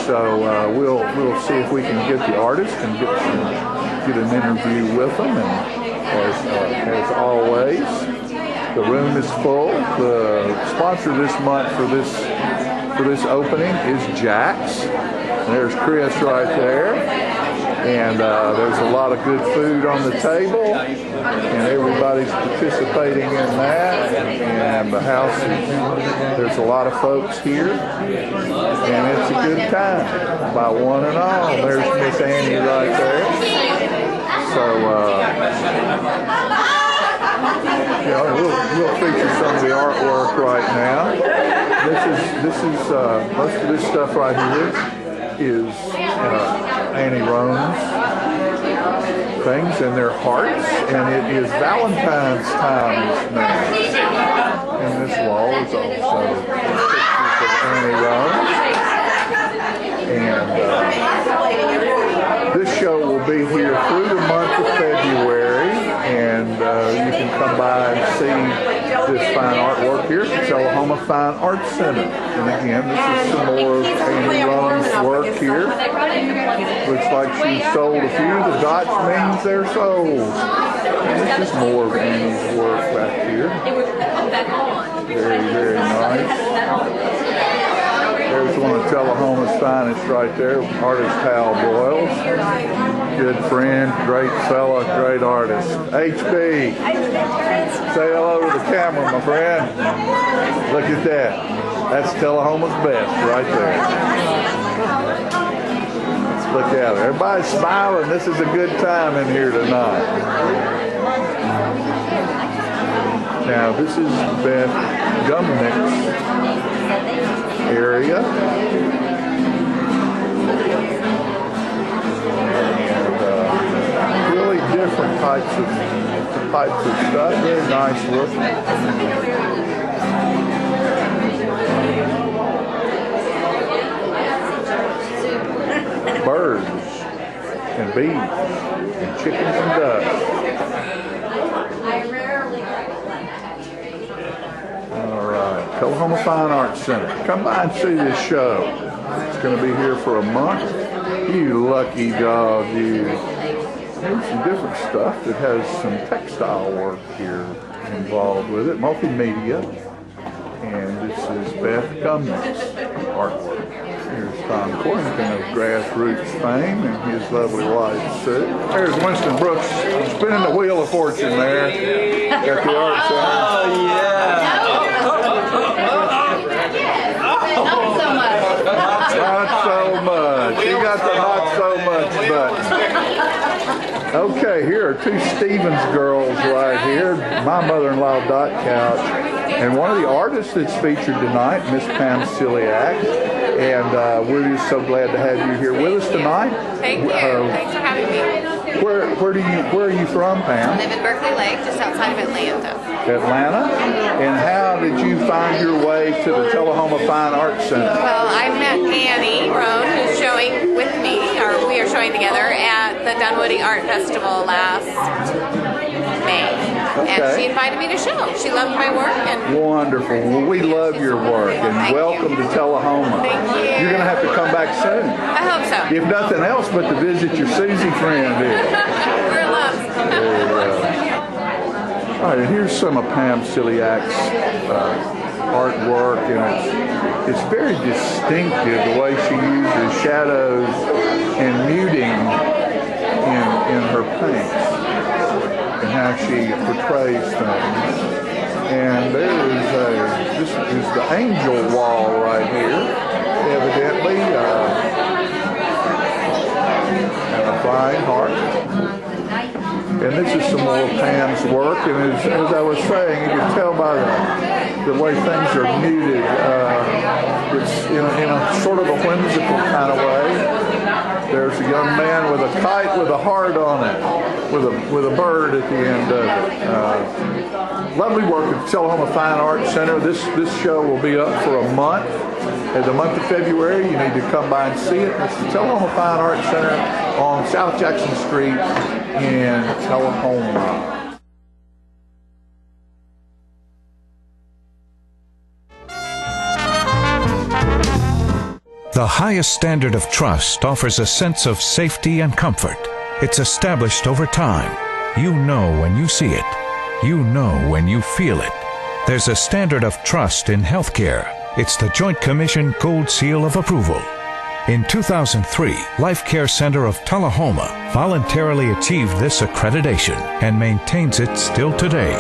So we'll see if we can get the artists and get an interview with them. And as always, the room is full. The sponsor this month for this opening is Jack's. There's Chris right there, and there's a lot of good food on the table, and everybody's participating in that, and the house, there's a lot of folks here, and it's a good time by one and all. There's Miss Annie right there. So, we'll feature some of the artwork right now. This is most of this stuff right here is Annie Roan's things and their hearts, and it is Valentine's time now. And this wall is also pictures of Annie Roan. And this show will be here through the month of February, and you can come by and see this fine artwork here at the Tullahoma Fine Arts Center. And again, this is some more of Annie Roan's work here. Looks like she sold a few. The dots means they're sold. And this is more of Annie's work back here. Very, very nice. There's one of Tullahoma's finest right there, artist Hal Boyles. Good friend, great fella, great artist. HB, say hello to the camera, my friend. Look at that. That's Tullahoma's best right there. Let's look at it. Everybody's smiling. This is a good time in here tonight. Now, this is Beth Gumnack's area. And really different types of stuff. Very nice look. Birds and bees and chickens and ducks. Tullahoma Fine Arts Center. Come by and see this show. It's going to be here for a month. You lucky dog, you. There's some different stuff that has some textile work here involved with it, multimedia. And this is Beth Gumnack's artwork. Here's Tom Corrington of Grassroots fame and his lovely wife, Sue. There's Winston Brooks spinning the wheel of fortune there at the Art Center. Oh, yeah. Not so much. You got the not so much button. Okay, here are 2 Stevens girls right here. My mother-in-law, Dot Couch, and one of the artists that's featured tonight, Miss Pam Ciliak. And we're just so glad to have you here with us tonight. Thank you. Thanks for having me. Where are you from, Pam? I live in Berkeley Lake, just outside of Atlanta. Atlanta? And how did you find your way to the Tullahoma Fine Arts Center? Well, I met Annie Roan, who's showing with me, or we are showing together at the Dunwoody Art Festival last May. Okay. And she invited me to show. She loved my work. And wonderful. Well, we love your work, and welcome to Tullahoma. Thank you. You're going to have to come back soon. I hope so. If nothing else but to visit your Susie friend here. We're in love. All right, and here's some of Pam Ciliak's artwork, and it's very distinctive the way she uses shadows and muting in her paints and how she portrays things. And there is this is the angel wall right here, evidently, and a flying heart. And this is some more of Pam's work, and as I was saying, you can tell by the way things are muted. It's in a sort of a whimsical kind of way. There's a young man with a kite with a heart on it, with a bird at the end of it. Lovely work at Tullahoma Fine Arts Center. This show will be up for a month. In the month of February, you need to come by and see it. It's the Tullahoma Fine Arts Center on South Jackson Street in Tullahoma. The highest standard of trust offers a sense of safety and comfort. It's established over time. You know when you see it. You know when you feel it. There's a standard of trust in healthcare. It's the Joint Commission Gold Seal of Approval. In 2003, Life Care Center of Tullahoma voluntarily achieved this accreditation and maintains it still today.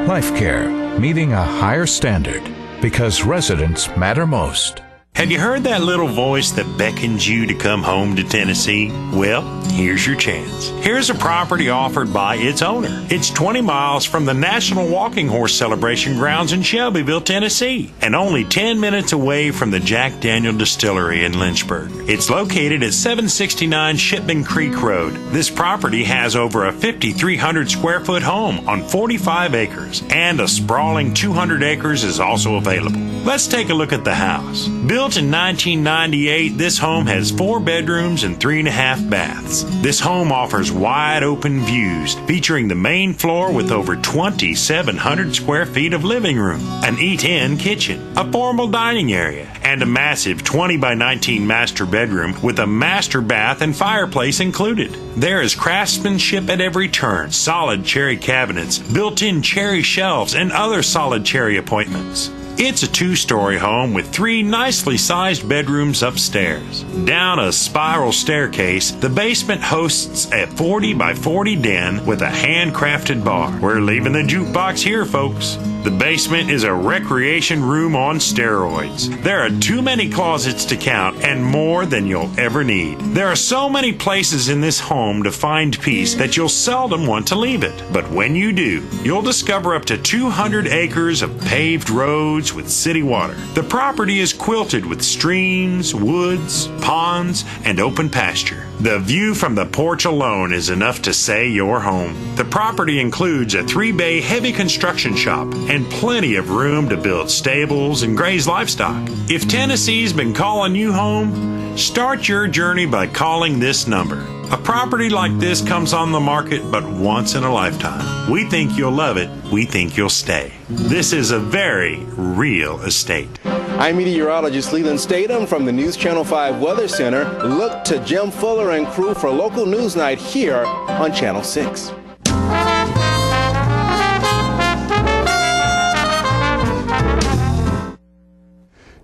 Life Care, meeting a higher standard because residents matter most. Have you heard that little voice that beckons you to come home to Tennessee? Well, here's your chance. Here's a property offered by its owner. It's 20 miles from the National Walking Horse Celebration grounds in Shelbyville, Tennessee, and only 10 minutes away from the Jack Daniel Distillery in Lynchburg. It's located at 769 Shipman Creek Road. This property has over a 5,300 square foot home on 45 acres, and a sprawling 200 acres is also available. Let's take a look at the house. Built in 1998, this home has 4 bedrooms and 3.5 baths. This home offers wide open views, featuring the main floor with over 2,700 square feet of living room, an eat-in kitchen, a formal dining area, and a massive 20 by 19 master bedroom with a master bath and fireplace included. There is craftsmanship at every turn, solid cherry cabinets, built-in cherry shelves, and other solid cherry appointments. It's a 2-story home with 3 nicely sized bedrooms upstairs. Down a spiral staircase, the basement hosts a 40 by 40 den with a handcrafted bar. We're leaving the jukebox here, folks. The basement is a recreation room on steroids. There are too many closets to count and more than you'll ever need. There are so many places in this home to find peace that you'll seldom want to leave it. But when you do, you'll discover up to 200 acres of paved roads with city water. The property is quilted with streams, woods, ponds, and open pasture. The view from the porch alone is enough to say you're home. The property includes a 3-bay heavy construction shop and plenty of room to build stables and graze livestock. If Tennessee's been calling you home, start your journey by calling this number. A property like this comes on the market but once in a lifetime. We think you'll love it. We think you'll stay. This is a very real estate. I'm meteorologist Leland Statham from the News Channel 5 Weather Center. Look to Jim Fuller and crew for local news night here on Channel 6.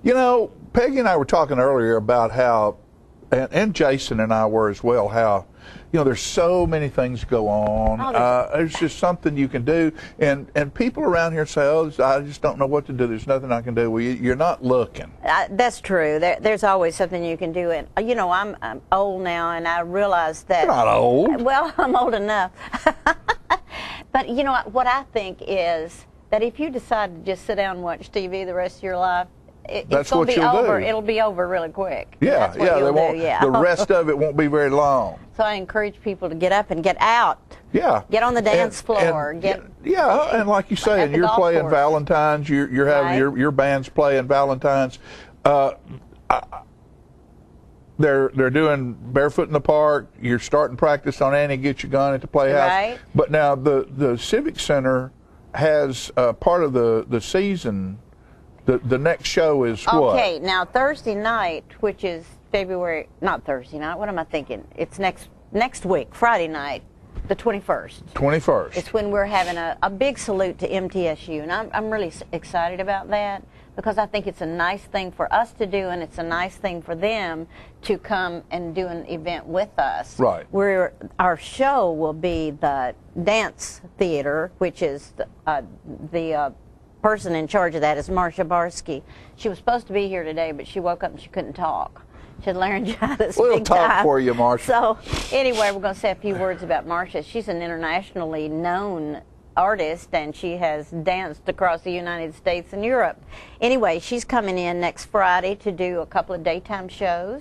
You know, Peggy and I were talking earlier about how, and Jason and I were as well, how, you know, there's so many things go on. There's just something you can do. And people around here say, oh, I just don't know what to do. There's nothing I can do. Well, you're not looking. That's true. There's always something you can do. And, you know, I'm old now, and I realize that. You're not old. Well, I'm old enough. But, you know, what I think is that if you decide to just sit down and watch TV the rest of your life, it's going to be over. It'll be over really quick. Yeah, the rest of it won't be very long. So I encourage people to get up and get out. Yeah. Get on the dance floor. And like you say, and you're playing course. Valentine's. You're having your band's playing Valentine's. They're doing Barefoot in the Park. You're starting practice on Annie Get Your Gun at the Playhouse. Right. But now the Civic Center has part of the season. The next show is what? Okay, now Thursday night, which is February, not Thursday night, what am I thinking? It's next week, Friday night, the 21st. 21st. It's when we're having a big salute to MTSU, and I'm really excited about that because I think it's a nice thing for us to do, and it's a nice thing for them to come and do an event with us. Right. Our show will be the dance theater, which is the person in charge of that is Marcia Barsky. She was supposed to be here today, but she woke up and she couldn't talk. She had laryngitis. We'll big talk time. for you, Marsha. So anyway, we're going to say a few words about Marsha. She's an internationally known artist, and she has danced across the United States and Europe. Anyway, she's coming in next Friday to do a couple of daytime shows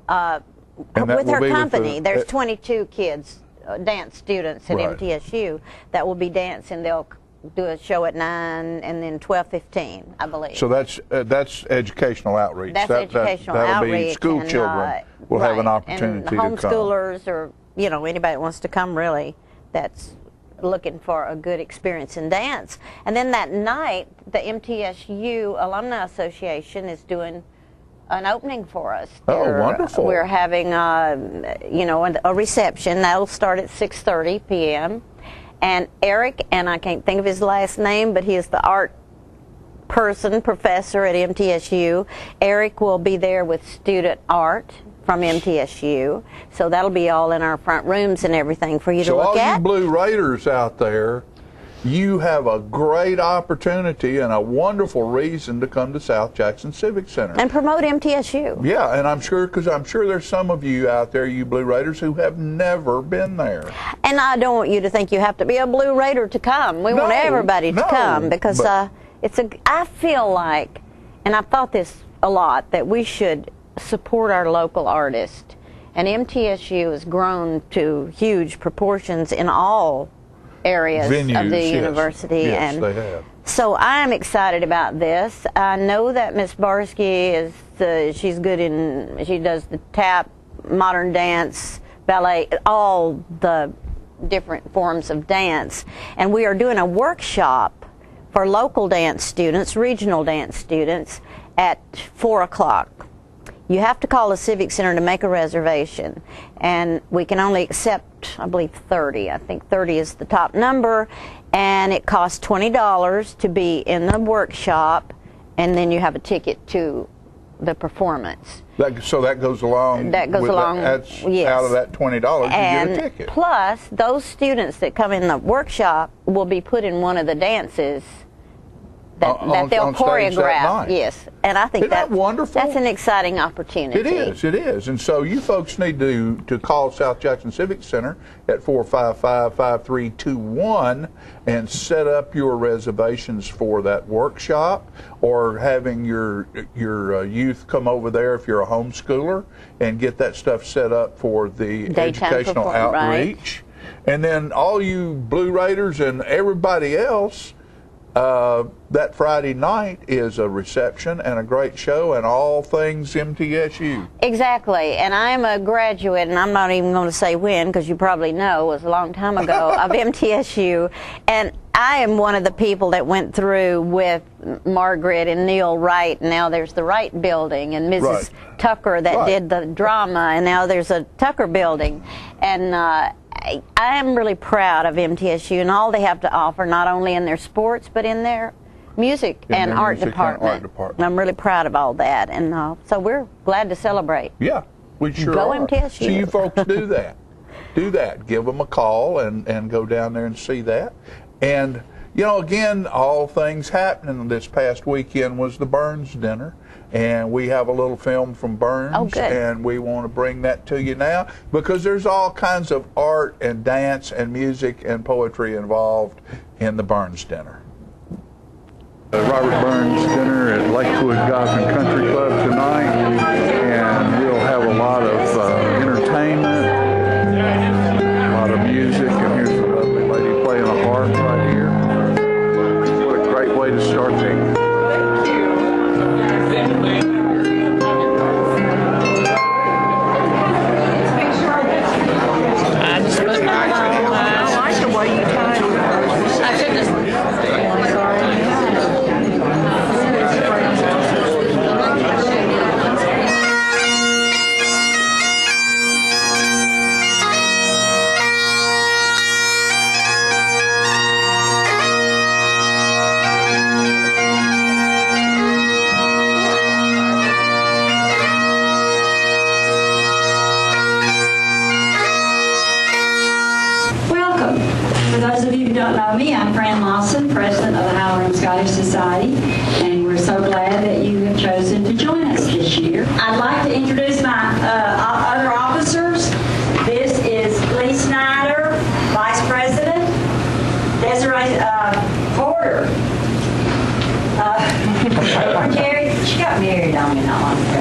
with her company. There's 22 kids, dance students at MTSU that will be dancing. They'll do a show at 9 and then 12:15, I believe. So that's educational outreach. That's educational that'll outreach. Be school children will have an opportunity to come. Homeschoolers or anybody that wants to come really that's looking for a good experience in dance. And then that night, the MTSU Alumni Association is doing an opening for us. Wonderful. We're having a reception. That'll start at 6:30 p.m. And Eric, and I can't think of his last name, but he is the art professor at MTSU. Eric will be there with student art from MTSU. So that'll be all in our front rooms and everything for you to look at. So all you Blue Raiders out there, you have a great opportunity and a wonderful reason to come to South Jackson Civic Center. And promote MTSU. Yeah, and I'm sure there's some of you out there, you Blue Raiders, who have never been there. And I don't want you to think you have to be a Blue Raider to come. We want everybody to come because I feel like, and I've thought this a lot, that we should support our local artists. And MTSU has grown to huge proportions in all areas Venues, of the university. Yes, and they have. So I'm excited about this. I know that Miss Barsky she's good she does the tap, modern dance, ballet, all the different forms of dance. And we are doing a workshop for local dance students, regional dance students, at 4 o'clock. You have to call the Civic Center to make a reservation, and we can only accept, I believe, 30. I think 30 is the top number, and it costs $20 to be in the workshop, and then you have a ticket to the performance. So that goes along. That goes along. Yes. Out of that $20, you get a ticket. Plus, those students that come in the workshop will be put in one of the dances that they'll choreograph. Yes, and I think that's wonderful. That's an exciting opportunity. It is. And so you folks need to call South Jackson Civic Center at 455-5321 and set up your reservations for that workshop, or having your youth come over there if you're a homeschooler and get that stuff set up for the educational outreach. Right. And then all you Blue Raiders and everybody else, that Friday night is a reception and a great show and all things MTSU. Exactly. And I'm a graduate, and I'm not even going to say when, because you probably know, it was a long time ago, of MTSU. And I am one of the people that went through with Margaret and Neil Wright. Now there's the Wright Building, and Mrs. Tucker that did the drama, and now there's a Tucker Building. And I am really proud of MTSU and all they have to offer, not only in their sports, but in their music and art department. I'm really proud of all that, and so we're glad to celebrate. Yeah, we sure Go are. MTSU. So you folks do that. Do that. Give them a call and go down there and see that. And, again, all things happening this past weekend was the Burns dinner. And we have a little film from Burns, and we want to bring that to you now because there's all kinds of art and dance and music and poetry involved in the Burns dinner. Robert Burns dinner at Lakewood Golf and Country Club tonight, and we'll have a lot of entertainment, a lot of music, and here's a lovely lady playing a harp right here. What a great way to start the Society, and we're so glad that you have chosen to join us this year. I'd like to introduce my other officers. This is Lee Snyder, Vice President. Desiree Porter. Jerry, she got married on me not long ago.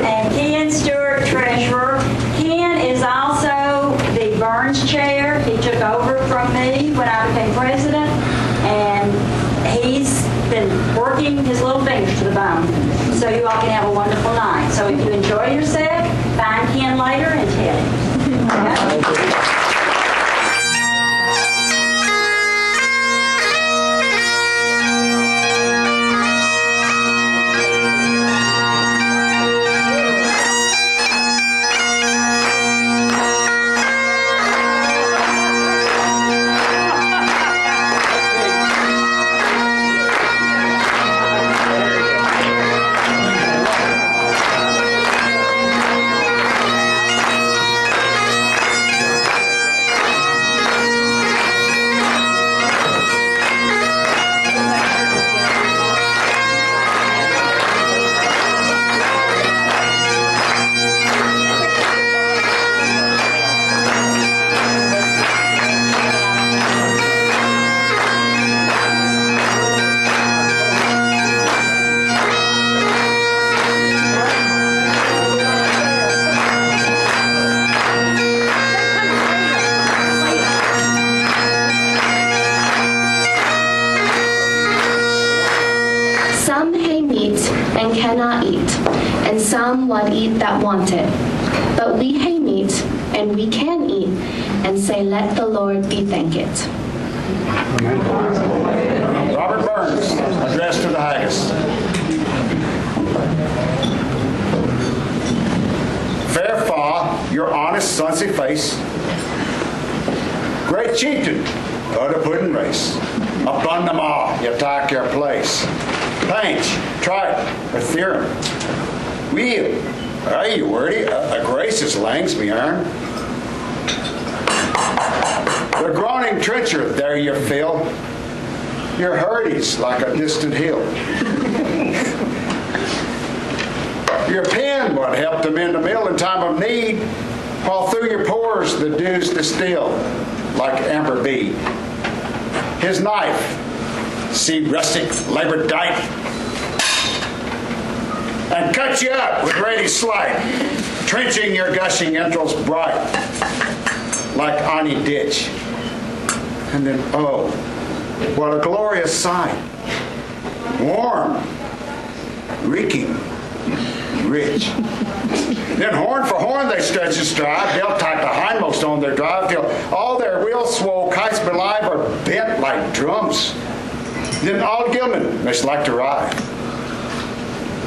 And Ken Stewart, Treasurer. Ken is also the Burns Chair. He took over from me when I became President. And he's been working his little fingers to the bone. So you all can have a wonderful night. So if you enjoy yourself, find Ken later and tell him. Okay? What eat that want it. But we hay meat, and we can eat, and say, let the Lord be thanked. Robert Burns, address to the Haggis. Fair fa, your honest, sonsy face. Great chieftain of the pudding race. Upon them all, you take your place. Pinch, trite, or theorem. Wheel, are you wordy? A grace is langs me arm. The groaning trencher, there you feel. Your hurdies like a distant hill. Your pen would help them in the mill in time of need, while through your pores the dews distill like amber bead. His knife, see rustic labor dight, and cut you up with ready slight, trenching your gushing entrails bright, like Ani ditch. And then, oh, what a glorious sight. Warm, reeking, rich. Then horn for horn they stretch and strive, they'll tack the hindmost on their drive, till all their wheels swole kites belive are bent like drums. Then all Gilman must like to ride.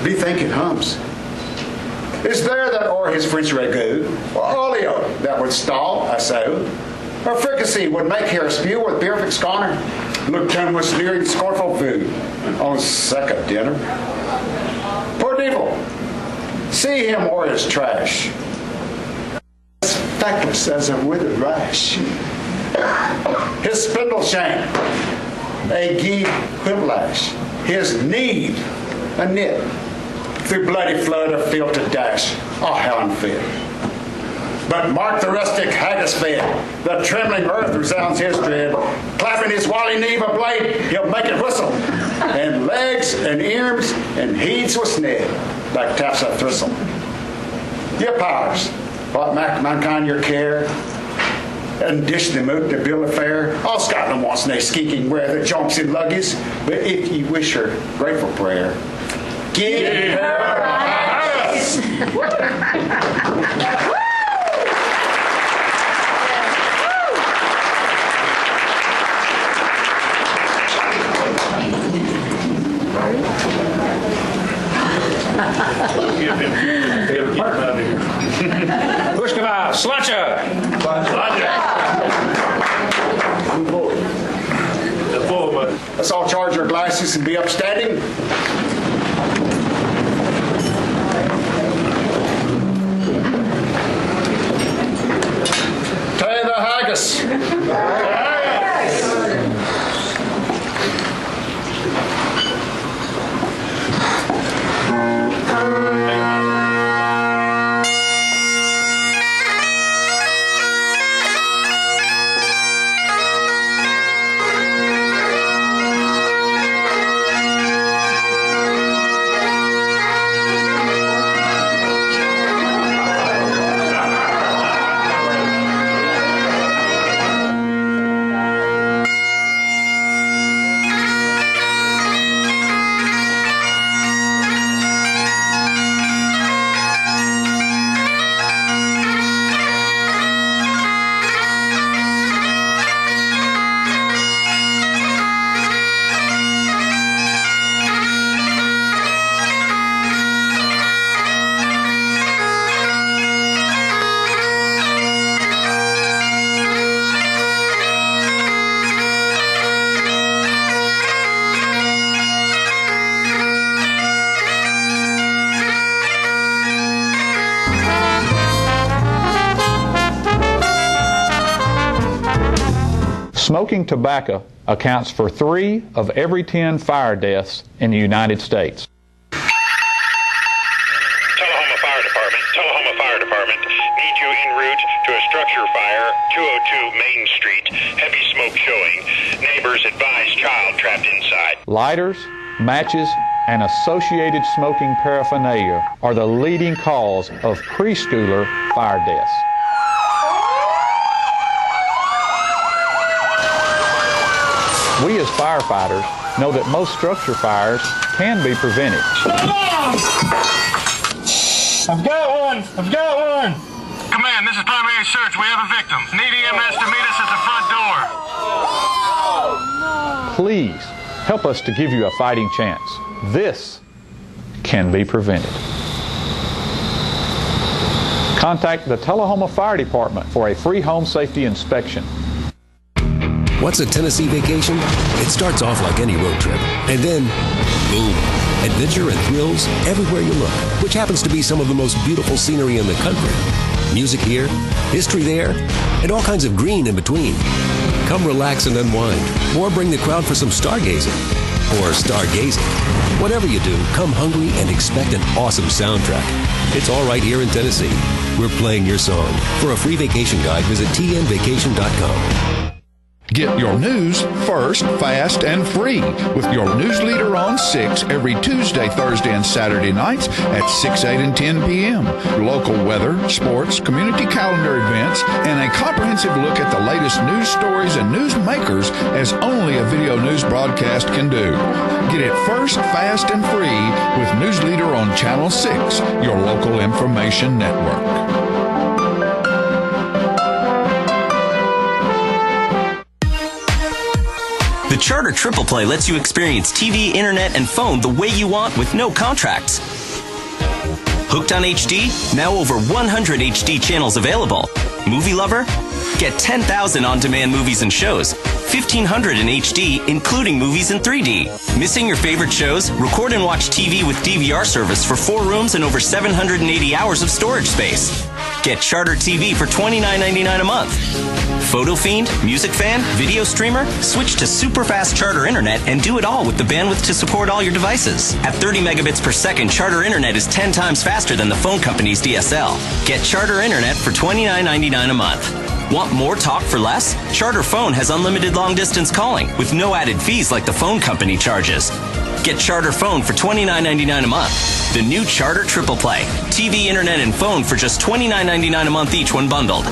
Be thinking hums. Is there that o'er his French ragout, or olio that would stall a sow, or fricassee would make hair spew with perfect scorner, look down with sneering scornful food on second dinner? Poor devil, see him o'er his trash, as feckless as a withered rash. His spindle shank, a gee whiplash, his need, a knit, through bloody flood of field to dash. Oh, how unfit. But mark the rustic haggis fed, the trembling earth resounds his tread. Clapping his wally knee a blade, he'll make it whistle. And legs and arms and heeds with sned, like taps of thistle. Your powers, what mankind your care, and dish them out to bill of fare. All Scotland wants nae skeeking where the jumps in luggies, but if ye wish her grateful prayer, give her a house. Pushkava, Slancha. Let's all charge our glasses and be upstanding. Tay the haggis. Smoking tobacco accounts for 3 of every 10 fire deaths in the United States. Tullahoma Fire Department. Need you en route to a structure fire, 202 Main Street. Heavy smoke showing. Neighbors advise child trapped inside. Lighters, matches, and associated smoking paraphernalia are the leading cause of preschooler fire deaths. We as firefighters know that most structure fires can be prevented. I've got one! Command, this is primary search. We have a victim. Need EMS to meet us at the front door. Please help us to give you a fighting chance. This can be prevented. Contact the Tullahoma Fire Department for a free home safety inspection. What's a Tennessee vacation? It starts off like any road trip, and then, boom, adventure and thrills everywhere you look, which happens to be some of the most beautiful scenery in the country. Music here, history there, and all kinds of green in between. Come relax and unwind, or bring the crowd for some stargazing, or stargazing. Whatever you do, come hungry and expect an awesome soundtrack. It's all right here in Tennessee. We're playing your song. For a free vacation guide, visit tnvacation.com. Get your news first, fast, and free with your news leader on 6 every Tuesday, Thursday, and Saturday nights at 6, 8, and 10 p.m. Local weather, sports, community calendar events, and a comprehensive look at the latest news stories and news makers as only a video news broadcast can do. Get it first, fast, and free with News Leader on Channel 6, your local information network. The Charter Triple Play lets you experience TV, internet, and phone the way you want with no contracts. Hooked on HD? Now over 100 HD channels available. Movie lover? Get 10,000 on-demand movies and shows. 1,500 in HD, including movies in 3D. Missing your favorite shows? Record and watch TV with DVR service for 4 rooms and over 780 hours of storage space. Get Charter TV for $29.99 a month. Photo fiend, music fan, video streamer? Switch to super fast Charter Internet and do it all with the bandwidth to support all your devices. At 30 megabits per second, Charter Internet is 10 times faster than the phone company's DSL. Get Charter Internet for $29.99 a month. Want more talk for less? Charter Phone has unlimited long-distance calling with no added fees like the phone company charges. Get Charter Phone for $29.99 a month. The new Charter Triple Play. TV, internet, and phone for just $29.99 a month each when bundled.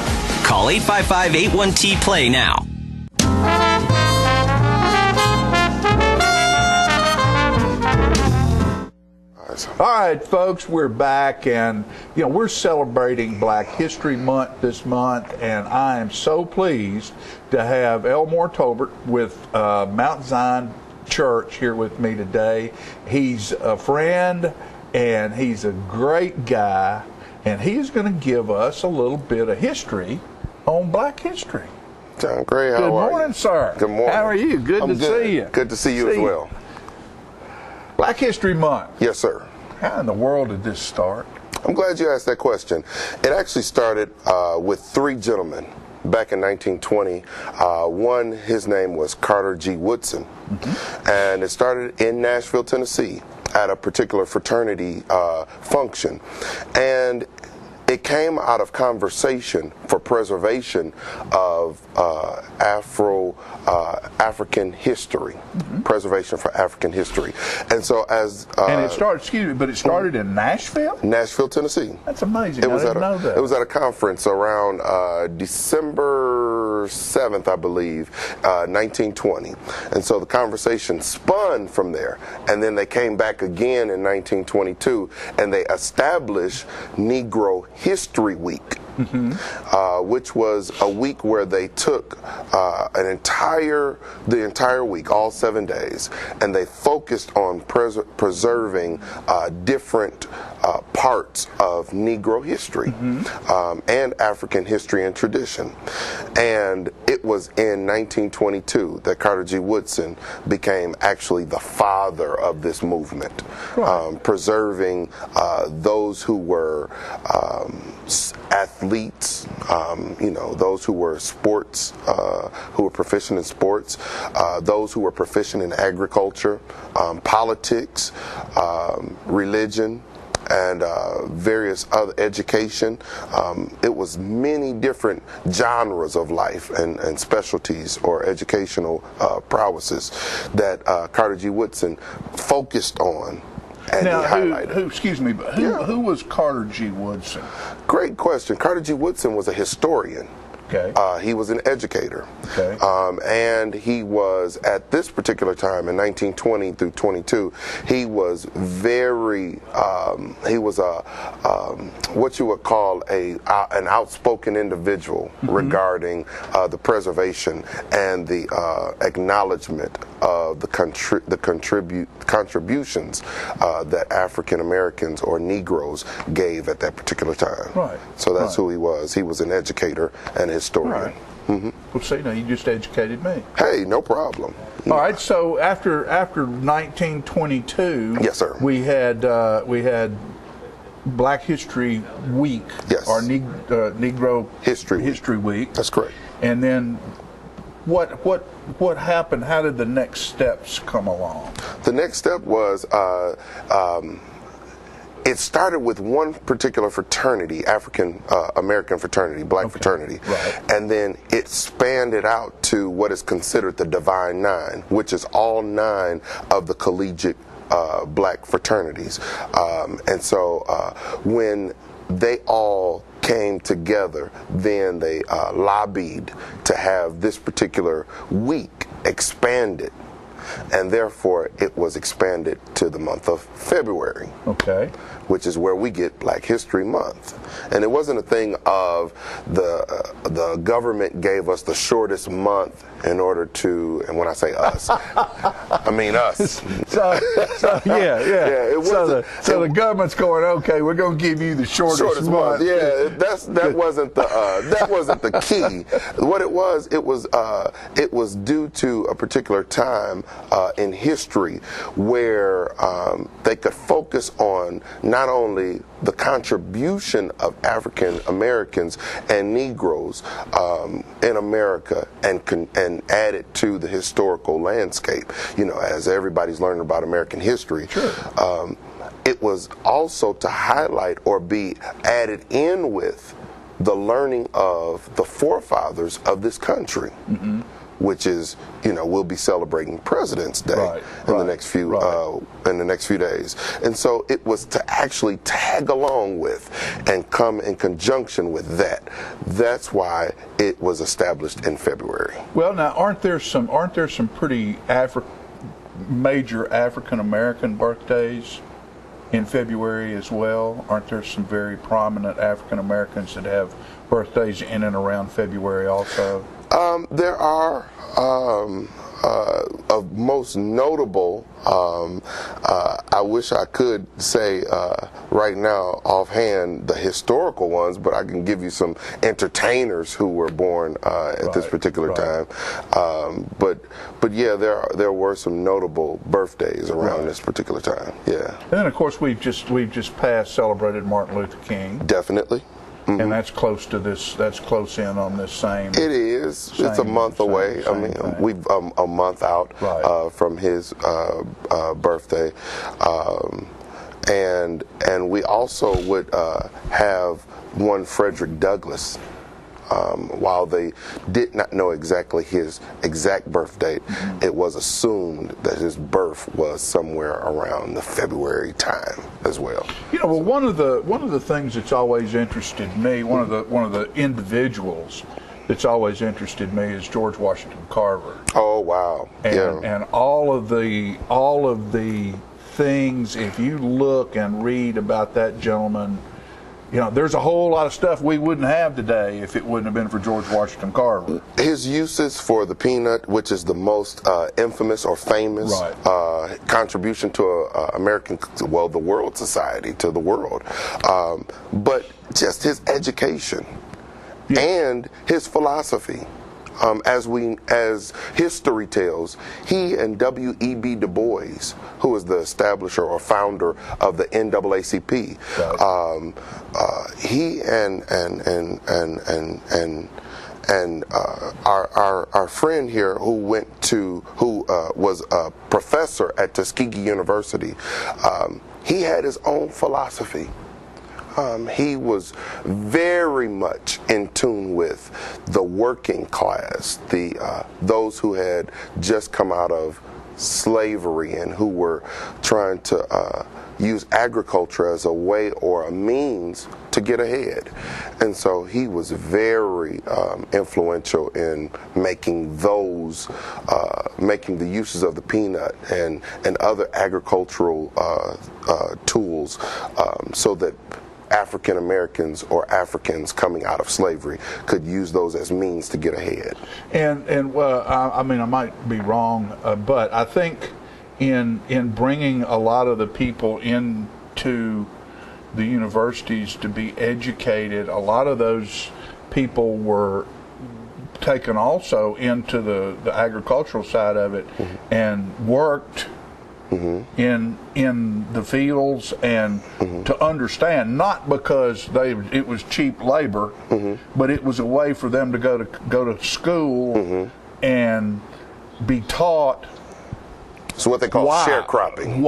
Call 855-81-T-PLAY now. All right, folks, we're back, and we're celebrating Black History Month this month, and I am so pleased to have Elmore Tolbert with Mount Zion Church here with me today. He's a friend, and he's a great guy, and he's going to give us a little bit of history on Black history. John Gray, how are you? Good morning, sir. Good morning. How are you? Good to see you. Good to see you as well. Black History Month. Yes, sir. How in the world did this start? I'm glad you asked that question. It actually started with 3 gentlemen back in 1920. One, his name was Carter G. Woodson, and it started in Nashville, Tennessee, at a particular fraternity function. And it came out of conversation for preservation of African history, preservation for African history. And so as... and it started, excuse me, but it started in Nashville? Nashville, Tennessee. That's amazing. I didn't know that. It was at a conference around December 7th, I believe, 1920. And so the conversation spun from there. And then they came back again in 1922, and they established Negro History Week. Which was a week where they took the entire week, all 7 days, and they focused on preserving different parts of Negro history and African history and tradition. And it was in 1922 that Carter G. Woodson became actually the father of this movement, preserving those who were athletes, those who were sports, who were proficient in sports, those who were proficient in agriculture, politics, religion, and various other education. It was many different genres of life and specialties or educational prowesses that Carter G. Woodson focused on. And now, he highlighted. Who was Carter G. Woodson? Great question. Carter G. Woodson was a historian. Okay. He was an educator. Okay. And he was, at this particular time, in 1920 through 22, he was very, he was what you would call an outspoken individual regarding the preservation and the acknowledgement of the contributions that African Americans or Negroes gave at that particular time. Right. So that's who he was. He was an educator and a historian. Right. Well, see, now you just educated me. Hey, no problem. All right. So after 1922, yes, sir, we had Black History Week, or Negro History Week. That's correct. And then what happened? How did the next steps come along? The next step was it started with one particular fraternity, African American fraternity, black fraternity, and then it expanded out to what is considered the Divine Nine, which is all 9 of the collegiate black fraternities. And so when they all came together, then they lobbied to have this particular week expanded, and therefore it was expanded to the month of February. Okay. Which is where we get Black History Month. And it wasn't a thing of the government gave us the shortest month in order to, and when I say us, I mean us. So the government's going, okay, we're going to give you the shortest month. Yeah, that wasn't the key. What it was due to a particular time in history where they could focus on not only the contribution of African Americans and Negroes in America and add it to the historical landscape. As everybody's learning about American history, it was also to highlight or be added in with the learning of the forefathers of this country. Which is, we'll be celebrating President's Day in the next few days, and so it was to actually tag along with and come in conjunction with that. That's why it was established in February. Well, now aren't there some pretty major African American birthdays in February as well? Aren't there some very prominent African Americans that have birthdays in and around February also? There are of most notable. I wish I could say right now offhand the historical ones, but I can give you some entertainers who were born at this particular time. But yeah, there were some notable birthdays around this particular time. Yeah. And then of course we've just celebrated Martin Luther King. Definitely. And that's close to this. That's close in on this same. It is. It's a month away. We've a month out from his birthday, and we also would have one Frederick Douglass. While they did not know exactly his exact birth date, it was assumed that his birth was somewhere around the February time as well. Well, one of the things that's always interested me, one of the individuals that's always interested me is George Washington Carver. Oh wow! And all of the things, if you look and read about that gentleman. There's a whole lot of stuff we wouldn't have today if it wouldn't have been for George Washington Carver. His uses for the peanut, which is the most infamous or famous contribution to the world society, to the world, but just his education and his philosophy. as history tells, he and W.E.B. Du Bois, who was the establisher or founder of the NAACP, he and our friend here who was a professor at Tuskegee University, he had his own philosophy. He was very much in tune with the working class, those who had just come out of slavery and who were trying to use agriculture as a way or a means to get ahead. And so he was very influential in making making the uses of the peanut and other agricultural tools so that African Americans or Africans coming out of slavery could use those as means to get ahead. And I mean, I might be wrong, but I think in bringing a lot of the people into the universities to be educated, a lot of those people were taken also into the agricultural side of it and worked in the fields and to understand, not because it was cheap labor, but it was a way for them to go to school and be taught. So what they call sharecropping.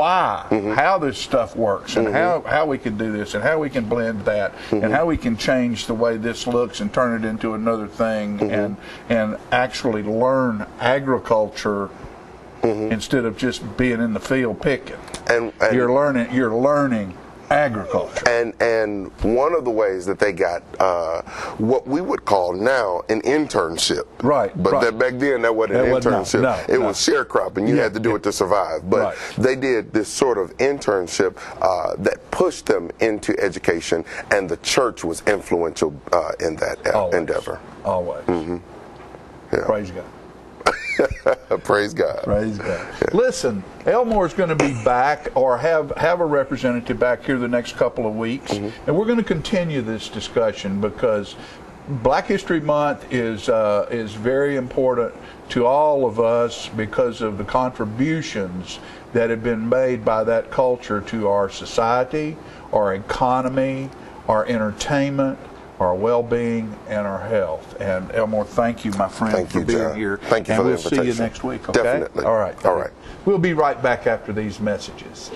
How this stuff works, and how we can do this, and how we can blend that, and how we can change the way this looks and turn it into another thing, and actually learn agriculture instead of just being in the field picking. And you're learning agriculture. And one of the ways that they got what we would call now an internship. Right. But back then that wasn't an internship. It was sharecropping. You had to do it to survive. But they did this sort of internship that pushed them into education, and the church was influential in that endeavor. Always. Yeah. Praise God. Praise God. Praise God. Yeah. Listen, Elmore's going to be back, or have a representative back here the next couple of weeks, and we're going to continue this discussion because Black History Month is very important to all of us because of the contributions that have been made by that culture to our society, our economy, our entertainment, our well-being, and our health. And Elmore, thank you, my friend, for being here. Thank you for the invitation. And we'll see you next week, okay? Definitely. All right. All right. We'll be right back after these messages.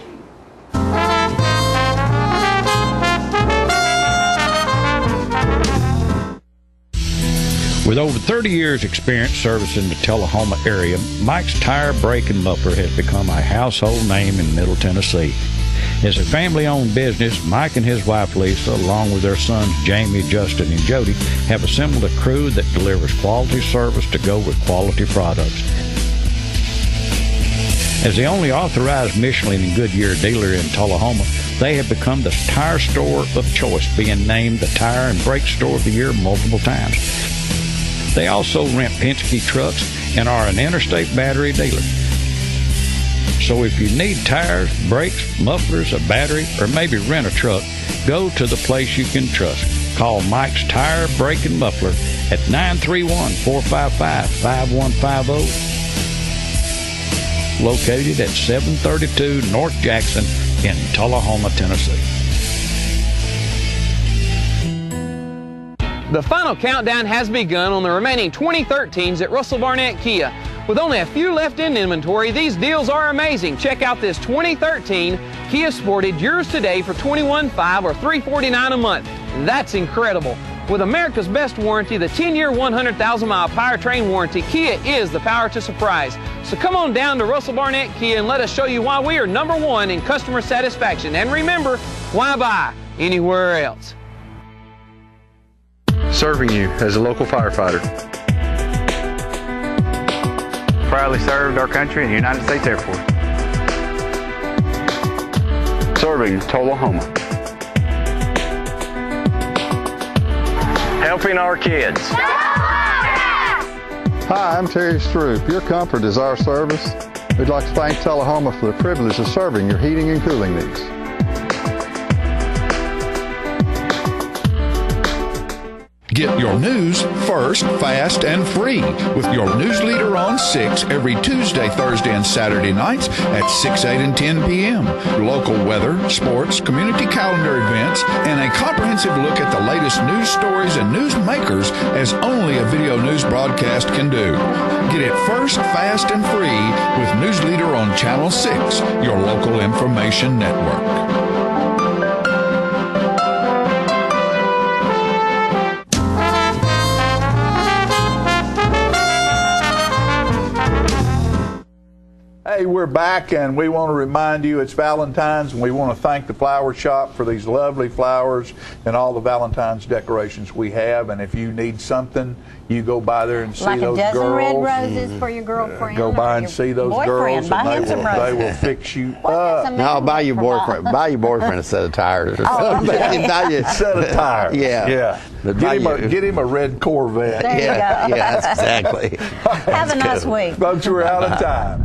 With over 30 years experience servicing the Tullahoma area, Mike's Tire, Brake, and Muffler has become a household name in Middle Tennessee. As a family-owned business, Mike and his wife Lisa, along with their sons Jamie, Justin, and Jody, have assembled a crew that delivers quality service to go with quality products. As the only authorized Michelin and Goodyear dealer in Tullahoma, they have become the tire store of choice, being named the Tire and Brake Store of the Year multiple times. They also rent Penske trucks and are an interstate battery dealer. So if you need tires, brakes, mufflers, a battery, or maybe rent a truck, go to the place you can trust. Call Mike's Tire, Brake, and Muffler at 931-455-5150. Located at 732 North Jackson in Tullahoma, Tennessee. The final countdown has begun on the remaining 2013s at Russell Barnett Kia. With only a few left in inventory, these deals are amazing. Check out this 2013 Kia Sportage, yours today for $21,500 or $349 a month. That's incredible. With America's best warranty, the 10-year, 100,000-mile powertrain warranty, Kia is the power to surprise. So come on down to Russell Barnett Kia and let us show you why we are #1 in customer satisfaction. And remember, why buy anywhere else? Serving you as a local firefighter. Proudly served our country in the United States Air Force. Serving Tullahoma. Helping our kids. Hi, I'm Terry Stroop. Your comfort is our service. We'd like to thank Tullahoma for the privilege of serving your heating and cooling needs. Get your news first, fast, and free with your news leader on 6 every Tuesday, Thursday, and Saturday nights at 6, 8, and 10 p.m. Local weather, sports, community calendar events, and a comprehensive look at the latest news stories and news makers as only a video news broadcast can do. Get it first, fast, and free with News Leader on Channel 6, your local information network. Hey, we're back, and we want to remind you it's Valentine's, and we want to thank the flower shop for these lovely flowers and all the Valentine's decorations we have. And if you need something, you go by there and see like those a dozen girls. red roses for your girlfriend. Go by or and your see those boyfriend. girls, Buy and him some they will roses. fix you up. No, buy your boyfriend a set of tires or something. Set of tires. Yeah. But get him a red Corvette. There you go. Yes, exactly. Have a nice week. Folks, we're out of time.